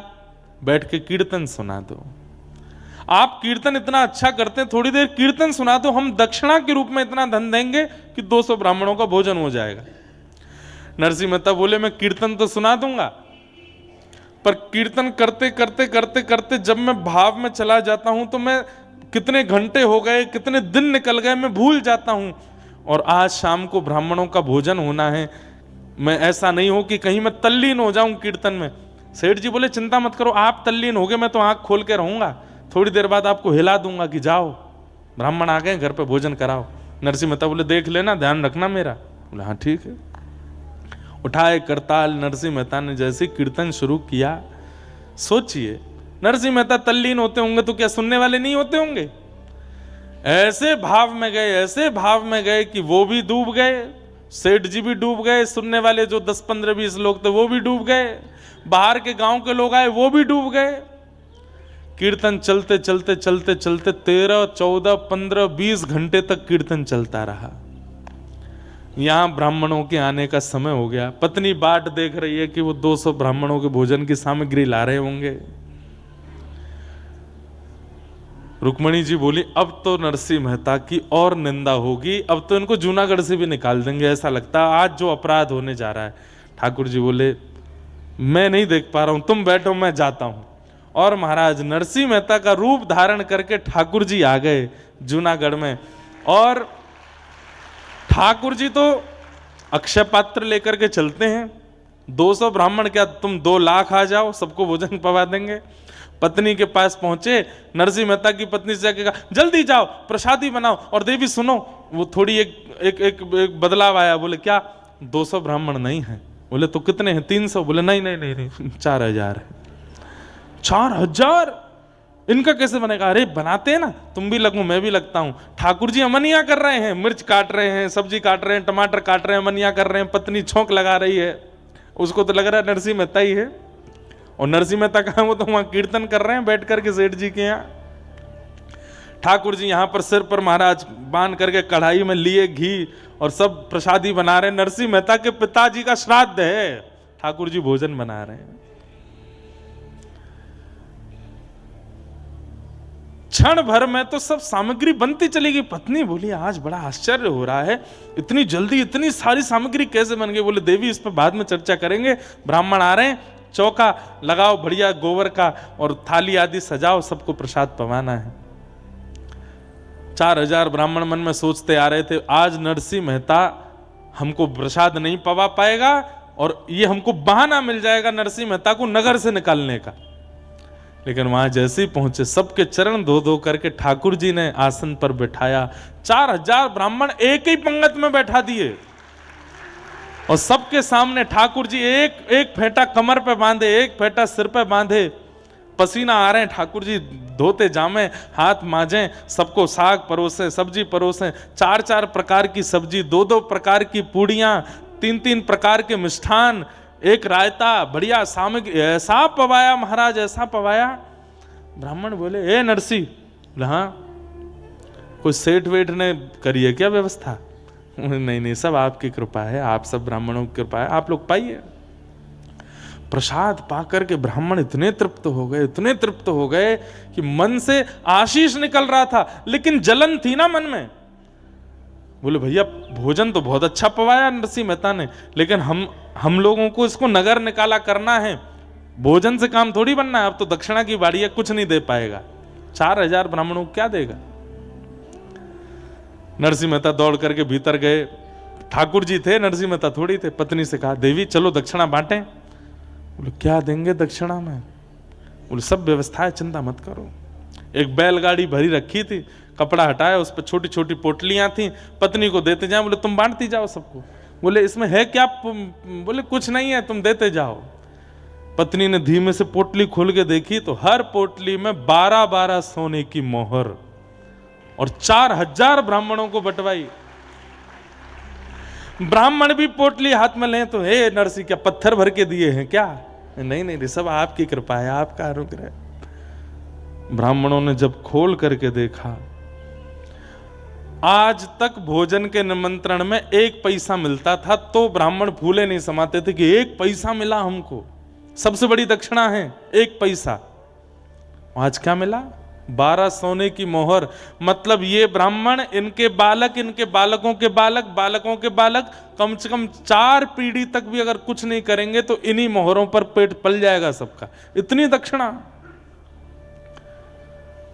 बैठ के कीर्तन सुना दो। आप कीर्तन इतना अच्छा करते हैं, थोड़ी देर कीर्तन सुना दो, हम दक्षिणा के रूप में इतना धन देंगे कि 200 ब्राह्मणों का भोजन हो जाएगा। नरसिंह मेहता बोले मैं कीर्तन तो सुना दूंगा, पर कीर्तन करते करते करते करते जब मैं भाव में चला जाता हूं तो मैं कितने घंटे हो गए, कितने दिन निकल गए, मैं भूल जाता हूं। और आज शाम को ब्राह्मणों का भोजन होना है, मैं ऐसा नहीं हो कि कहीं मैं तल्लीन हो जाऊं कीर्तन में। सेठ जी बोले चिंता मत करो, आप तल्लीन हो गए, मैं तो आंख खोल के रहूंगा, थोड़ी देर बाद आपको हिला दूंगा कि जाओ ब्राह्मण आ गए, घर पे भोजन कराओ। नरसिंह मेहता बोले देख लेना, ध्यान रखना मेरा। बोले हाँ ठीक है। उठाए करताल नरसिंह मेहता ने जैसे कीर्तन शुरू किया, सोचिए नरसिंह मेहता तल्लीन होते होंगे तो क्या सुनने वाले नहीं होते होंगे? ऐसे भाव में गए, ऐसे भाव में गए कि वो भी डूब गए, सेठ जी भी डूब गए, सुनने वाले जो 10, 15, 20 लोग थे वो भी डूब गए, बाहर के गांव के लोग आए वो भी डूब गए। कीर्तन चलते चलते चलते चलते 13, 14, 15, 20 घंटे तक कीर्तन चलता रहा। यहां ब्राह्मणों के आने का समय हो गया। पत्नी बाट देख रही है कि वो 200 ब्राह्मणों के भोजन की सामग्री ला रहे होंगे। रुक्मणी जी बोली अब तो नरसिंह मेहता की और निंदा होगी, अब तो इनको जूनागढ़ से भी निकाल देंगे, ऐसा लगता है आज जो अपराध होने जा रहा है। ठाकुर जी बोले मैं नहीं देख पा रहा हूं, तुम बैठो मैं जाता हूं। और महाराज नरसिंह मेहता का रूप धारण करके ठाकुर जी आ गए जूनागढ़ में। और ठाकुर जी तो अक्षय पात्र लेकर के चलते हैं, 200 ब्राह्मण क्या तुम 2 लाख आ जाओ, सबको भोजन पवा देंगे। पत्नी के पास पहुंचे, नरसिंह मेहता की पत्नी से जाके कहा जल्दी जाओ प्रसादी बनाओ। और देवी सुनो, वो थोड़ी एक बदलाव आया। बोले क्या? 200 ब्राह्मण नहीं है। बोले तो कितने हैं? 300। बोले नहीं नहीं नहीं नहीं 4000 है। 4000 इनका कैसे बनेगा? अरे बनाते हैं ना, तुम भी लगो मैं भी लगता हूं। ठाकुर जी अमनिया कर रहे हैं, मिर्च काट रहे हैं, सब्जी काट रहे हैं, टमाटर काट रहे हैं, अमनिया कर रहे हैं, पत्नी छोंक लगा रही है, उसको तो लग रहा है नरसिंह मेहता ही है। और नरसिंह मेहता कहा वो तो वहां कीर्तन कर रहे हैं बैठ करके सेठ जी के यहाँ। ठाकुर जी यहां पर सिर पर महाराज बांध करके कढ़ाई में लिए घी और सब प्रसादी बना रहे हैं। नरसिंह मेहता के पिताजी का श्राद्ध है, ठाकुर जी भोजन बना रहे हैं। क्षण भर में तो सब सामग्री बनती चली गई। पत्नी बोली आज बड़ा आश्चर्य हो रहा है, इतनी जल्दी इतनी सारी सामग्री कैसे बन गई? बोले देवी इस पर बाद में चर्चा करेंगे, ब्राह्मण आ रहे हैं, चौका लगाओ बढ़िया गोबर का और थाली आदि सजाओ, सबको प्रसाद पवाना है। 4000 ब्राह्मण मन में सोचते आ रहे थे, आज नरसिंह मेहता हमको प्रसाद नहीं पवा पाएगा और ये हमको बहाना मिल जाएगा नरसिंह मेहता को नगर से निकालने का। लेकिन वहां जैसे ही पहुंचे, सबके चरण धो धो करके ठाकुर जी ने आसन पर बैठाया। 4000 ब्राह्मण एक ही पंगत में बैठा दिए और सबके सामने ठाकुर जी एक एक फेंटा कमर पे बांधे, एक फेंटा सिर पे बांधे, पसीना आ रहे हैं, ठाकुर जी धोते जामे, हाथ मांजे, सबको साग परोसे, सब्जी परोसे, 4-4 प्रकार की सब्जी, 2-2 प्रकार की पूड़ियां, 3-3 प्रकार के मिष्ठान, एक रायता, बढ़िया सामग्री, ऐसा पवाया महाराज, ऐसा पवाया। ब्राह्मण बोले, ए नरसी, हाँ कोई सेठ वेठ ने करी है क्या व्यवस्था? नहीं नहीं, सब आपकी कृपा है, आप सब ब्राह्मणों की कृपा है, आप लोग पाइए। प्रसाद पाकर के ब्राह्मण इतने तृप्त हो गए, इतने तृप्त हो गए कि मन से आशीष निकल रहा था, लेकिन जलन थी ना मन में। बोले भैया भोजन तो बहुत अच्छा पवाया नरसिंह मेहता ने, लेकिन हम लोगों को इसको नगर निकाला करना है, भोजन से काम थोड़ी बनना है, अब तो दक्षिणा की बारी है, कुछ नहीं दे पाएगा। 4000 ब्राह्मणों को क्या देगा? नरसिंह मेहता दौड़ करके भीतर गए, ठाकुर जी थे, नरसिंह मेहता थोड़ी थे। पत्नी से कहा, देवी चलो दक्षिणा बांटें। बोले क्या देंगे दक्षिणा में? बोले सब व्यवस्था है, चिंता मत करो। एक बैलगाड़ी भरी रखी थी, कपड़ा हटाया, उस पर छोटी छोटी पोटलियां थी, पत्नी को देते जाओ। बोले तुम बांटती जाओ सबको। बोले इसमें है क्या? बोले कुछ नहीं है, तुम देते जाओ। पत्नी ने धीमे से पोटली खोल के देखी तो हर पोटली में 12-12 सोने की मोहर और 4000 ब्राह्मणों को बंटवाई। ब्राह्मण भी पोटली हाथ में लें तो हे नरसिंह क्या पत्थर भर के दिए हैं क्या? नहीं नहीं, सब आपकी कृपा है, आपका अनुग्रह। ब्राह्मणों ने जब खोल करके देखा, आज तक भोजन के निमंत्रण में 1 पैसा मिलता था तो ब्राह्मण फूले नहीं समाते थे कि 1 पैसा मिला हमको, सबसे बड़ी दक्षिणा है 1 पैसा। आज क्या मिला? 12 सोने की मोहर। मतलब ये ब्राह्मण, इनके बालक, इनके बालकों के बालक, बालकों के बालक, कम से कम 4 पीढ़ी तक भी अगर कुछ नहीं करेंगे तो इन्हीं मोहरों पर पेट पल जाएगा सबका। इतनी दक्षिणा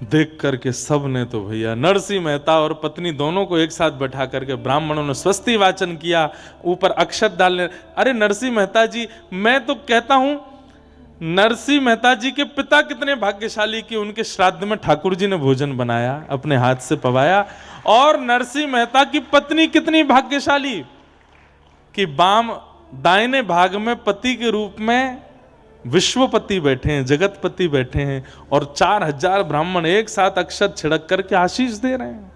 देख करके सब ने तो भैया नरसिंह मेहता और पत्नी दोनों को एक साथ बैठा करके ब्राह्मणों ने स्वस्ति वाचन किया, ऊपर अक्षत डालने। अरे नरसिंह मेहता जी, मैं तो कहता हूं नरसिंह मेहता जी के पिता कितने भाग्यशाली कि उनके श्राद्ध में ठाकुर जी ने भोजन बनाया, अपने हाथ से पवाया। और नरसिंह मेहता की पत्नी कितनी भाग्यशाली कि दाहिने भाग में पति के रूप में विश्वपति बैठे हैं, जगतपति बैठे हैं, और 4000 ब्राह्मण एक साथ अक्षत छिड़क करके आशीष दे रहे हैं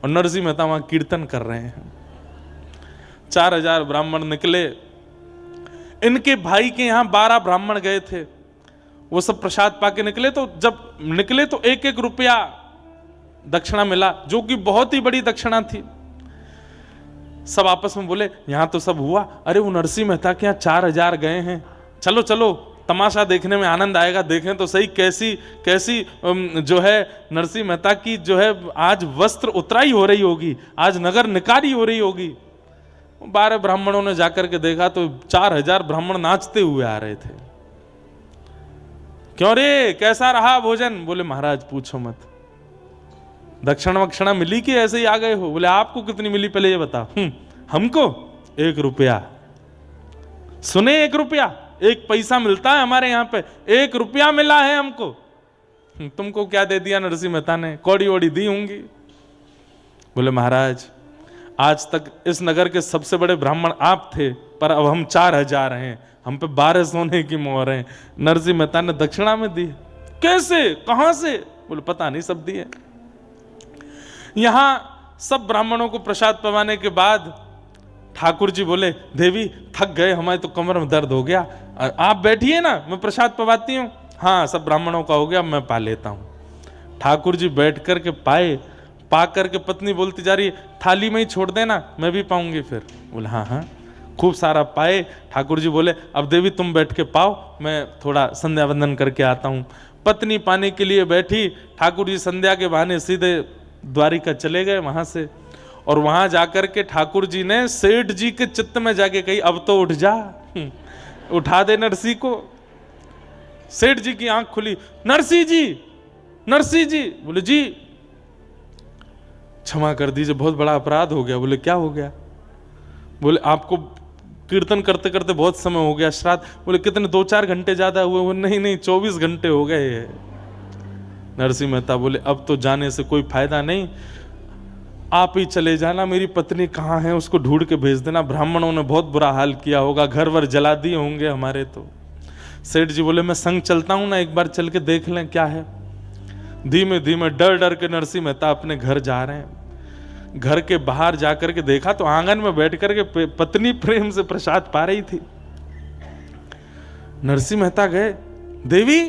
और नरसिंह मेहता वहां कीर्तन कर रहे हैं। 4000 ब्राह्मण निकले। इनके भाई के यहां 12 ब्राह्मण गए थे, वो सब प्रसाद पाके निकले। तो जब निकले तो 1-1 रुपया दक्षिणा मिला, जो कि बहुत ही बड़ी दक्षिणा थी। सब आपस में बोले यहां तो सब हुआ, अरे वो नरसिंह मेहता के यहां 4000 गए हैं, चलो चलो तमाशा देखने में आनंद आएगा, देखें तो सही कैसी कैसी जो है नरसिंह मेहता की जो है आज वस्त्र उतराई हो रही होगी, आज नगर निकारी हो रही होगी। 12 ब्राह्मणों ने जाकर के देखा तो 4000 ब्राह्मण नाचते हुए आ रहे थे। क्यों रे, कैसा रहा भोजन? बोले महाराज पूछो मत, दक्षिणा वक्षिणा मिली कि ऐसे ही आ गए हो? बोले आपको कितनी मिली पहले ये बता। हमको 1 रुपया। सुने 1 रुपया? 1 पैसा मिलता है हमारे यहाँ पे, 1 रुपया मिला है हमको। तुमको क्या दे दिया नरसिंह मेहता ने? कौड़ी वोड़ी दी होंगी। बोले महाराज आज तक इस नगर के सबसे बड़े ब्राह्मण आप थे, पर अब हम 4000 हैं, हम पे 12 सोने की मोहर हैं, नरसिंह मेहता ने दक्षिणा में दी। कैसे, कहां से? बोले पता नहीं, सब दिए। यहां सब ब्राह्मणों को प्रसाद पवाने के बाद ठाकुर जी बोले देवी थक गए, हमारे तो कमर में दर्द हो गया, आप बैठिए ना, मैं प्रसाद पवाती हूँ। हाँ सब ब्राह्मणों का हो गया, मैं पा लेता हूँ। ठाकुर जी बैठ करके पाए, पा करके पत्नी बोलती जा रही है थाली में ही छोड़ देना, मैं भी पाऊंगी फिर। बोले हाँ हाँ, खूब सारा पाए। ठाकुर जी बोले अब देवी तुम बैठ के पाओ, मैं थोड़ा संध्या वंदन करके आता हूँ। पत्नी पाने के लिए बैठी, ठाकुर जी संध्या के बहाने सीधे द्वारिका चले गए वहां से। और वहां जाकर के ठाकुर जी ने सेठ जी के चित्त में जाके कही अब तो उठ जा, उठा दे नरसी को। सेठ जी की आंख खुली, नरसी जी, नरसी जी। बोले जी क्षमा कर दीजिए, बहुत बड़ा अपराध हो गया। बोले क्या हो गया? बोले आपको कीर्तन करते करते बहुत समय हो गया, श्राद्ध। बोले कितने, 2-4 घंटे ज्यादा हुए? वो नहीं 24 घंटे हो गए। नरसिंह मेहता बोले अब तो जाने से कोई फायदा नहीं, आप ही चले जाना, मेरी पत्नी कहाँ है उसको ढूंढ के भेज देना, ब्राह्मणों ने बहुत बुरा हाल किया होगा, घर वर जला दिए होंगे हमारे। तो सेठ जी बोले मैं संग चलता हूं ना, एक बार चल के देख लें क्या है। धीमे धीमे डर डर के नरसिंह मेहता अपने घर जा रहे हैं। घर के बाहर जाकर के देखा तो आंगन में बैठ करके पत्नी प्रेम से प्रसाद पा रही थी। नरसिंह मेहता गए, देवी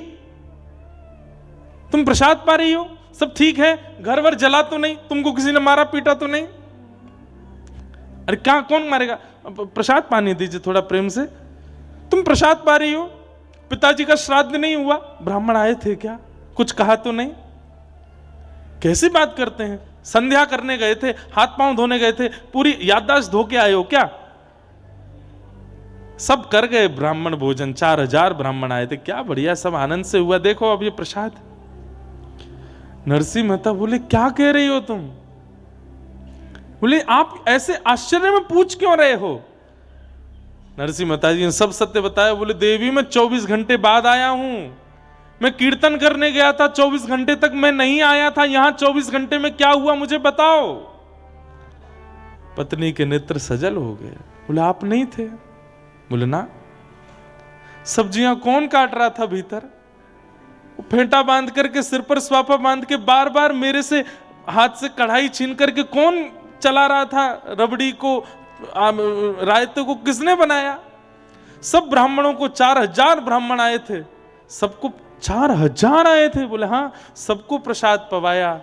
तुम प्रसाद पा रही हो, सब ठीक है, घर वर जला तो नहीं, तुमको किसी ने मारा पीटा तो नहीं? अरे क्या, कौन मारेगा, प्रसाद पानी दीजिए थोड़ा प्रेम से। तुम प्रसाद पा रही हो, पिताजी का श्राद्ध नहीं हुआ, ब्राह्मण आए थे क्या, कुछ कहा तो नहीं? कैसी बात करते हैं, संध्या करने गए थे, हाथ पांव धोने गए थे, पूरी याददाश्त धो के आए हो क्या? सब कर गए ब्राह्मण भोजन, 4000 ब्राह्मण आए थे, क्या बढ़िया, सब आनंद से हुआ, देखो अब ये प्रसाद। नरसिंह मेहता बोले क्या कह रही हो तुम? बोले आप ऐसे आश्चर्य में पूछ क्यों रहे हो? नरसिंह मेहता जी ने सब सत्य बताया। बोले देवी मैं 24 घंटे बाद आया हूं, मैं कीर्तन करने गया था, 24 घंटे तक मैं नहीं आया था, यहां 24 घंटे में क्या हुआ मुझे बताओ। पत्नी के नेत्र सजल हो गए। बोले आप नहीं थे? बोले ना। सब्जियां कौन काट रहा था भीतर? फेंटा बांध करके, सिर पर स्वापा बांध के, बार बार मेरे से हाथ से कढ़ाई छीन करके कौन चला रहा था? रबड़ी को, रायते को किसने बनाया? सब ब्राह्मणों को, 4000 ब्राह्मण आए थे, सबको 4000 आए थे। बोले हाँ, सबको प्रसाद पवाया,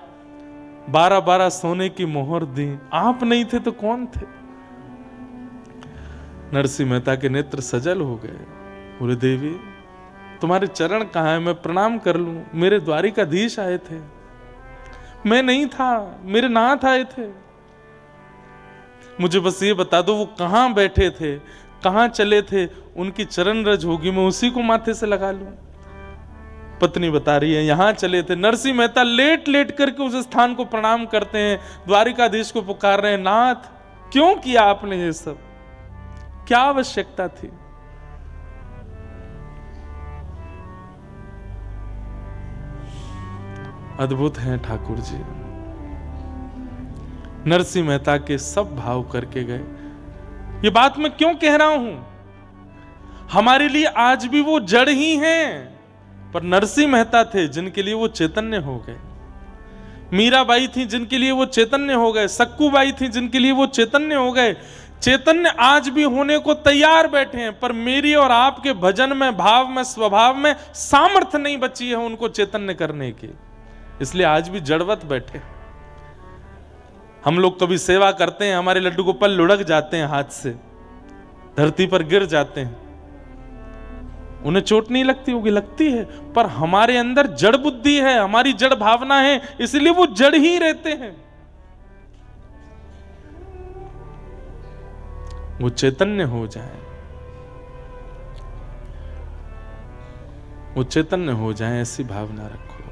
12-12 सोने की मोहर दी, आप नहीं थे तो कौन थे? नरसिंह मेहता के नेत्र सजल हो गए। बोले देवी तुम्हारे चरण कहाँ है, मैं प्रणाम कर लूं? मेरे द्वारिकाधीश आए थे, मैं नहीं था, मेरे नाथ आए थे, मुझे बस ये बता दो वो कहां बैठे थे, कहां चले थे, उनकी चरण रज होगी, मैं उसी को माथे से लगा लूं। पत्नी बता रही है यहां चले थे। नरसिंह मेहता लेट लेट करके उस स्थान को प्रणाम करते हैं, द्वारिकाधीश को पुकार रहे हैं, नाथ क्यों किया आपने ये सब, क्या आवश्यकता थी? अद्भुत हैं ठाकुर जी। नरसिंह मेहता के सब भाव करके गए। ये बात मैं क्यों कह रहा हूं? हमारे लिए आज भी वो जड़ ही हैं, पर नरसिंह मेहता थे जिनके लिए वो चैतन्य हो गए, मीराबाई थी जिनके लिए वो चैतन्य हो गए, सक्कूबाई थी जिनके लिए वो चैतन्य हो गए। चैतन्य आज भी होने को तैयार बैठे हैं, पर मेरी और आपके भजन में, भाव में, स्वभाव में सामर्थ्य नहीं बची है उनको चैतन्य करने की, इसलिए आज भी जड़वत बैठे। हम लोग कभी सेवा करते हैं, हमारे लड्डू गोपाल लुढ़क जाते हैं, हाथ से धरती पर गिर जाते हैं, उन्हें चोट नहीं लगती होगी, लगती है, पर हमारे अंदर जड़ बुद्धि है, हमारी जड़ भावना है, इसलिए वो जड़ ही रहते हैं। वो चैतन्य हो जाए, वो चैतन्य हो जाए, ऐसी भावना रखो।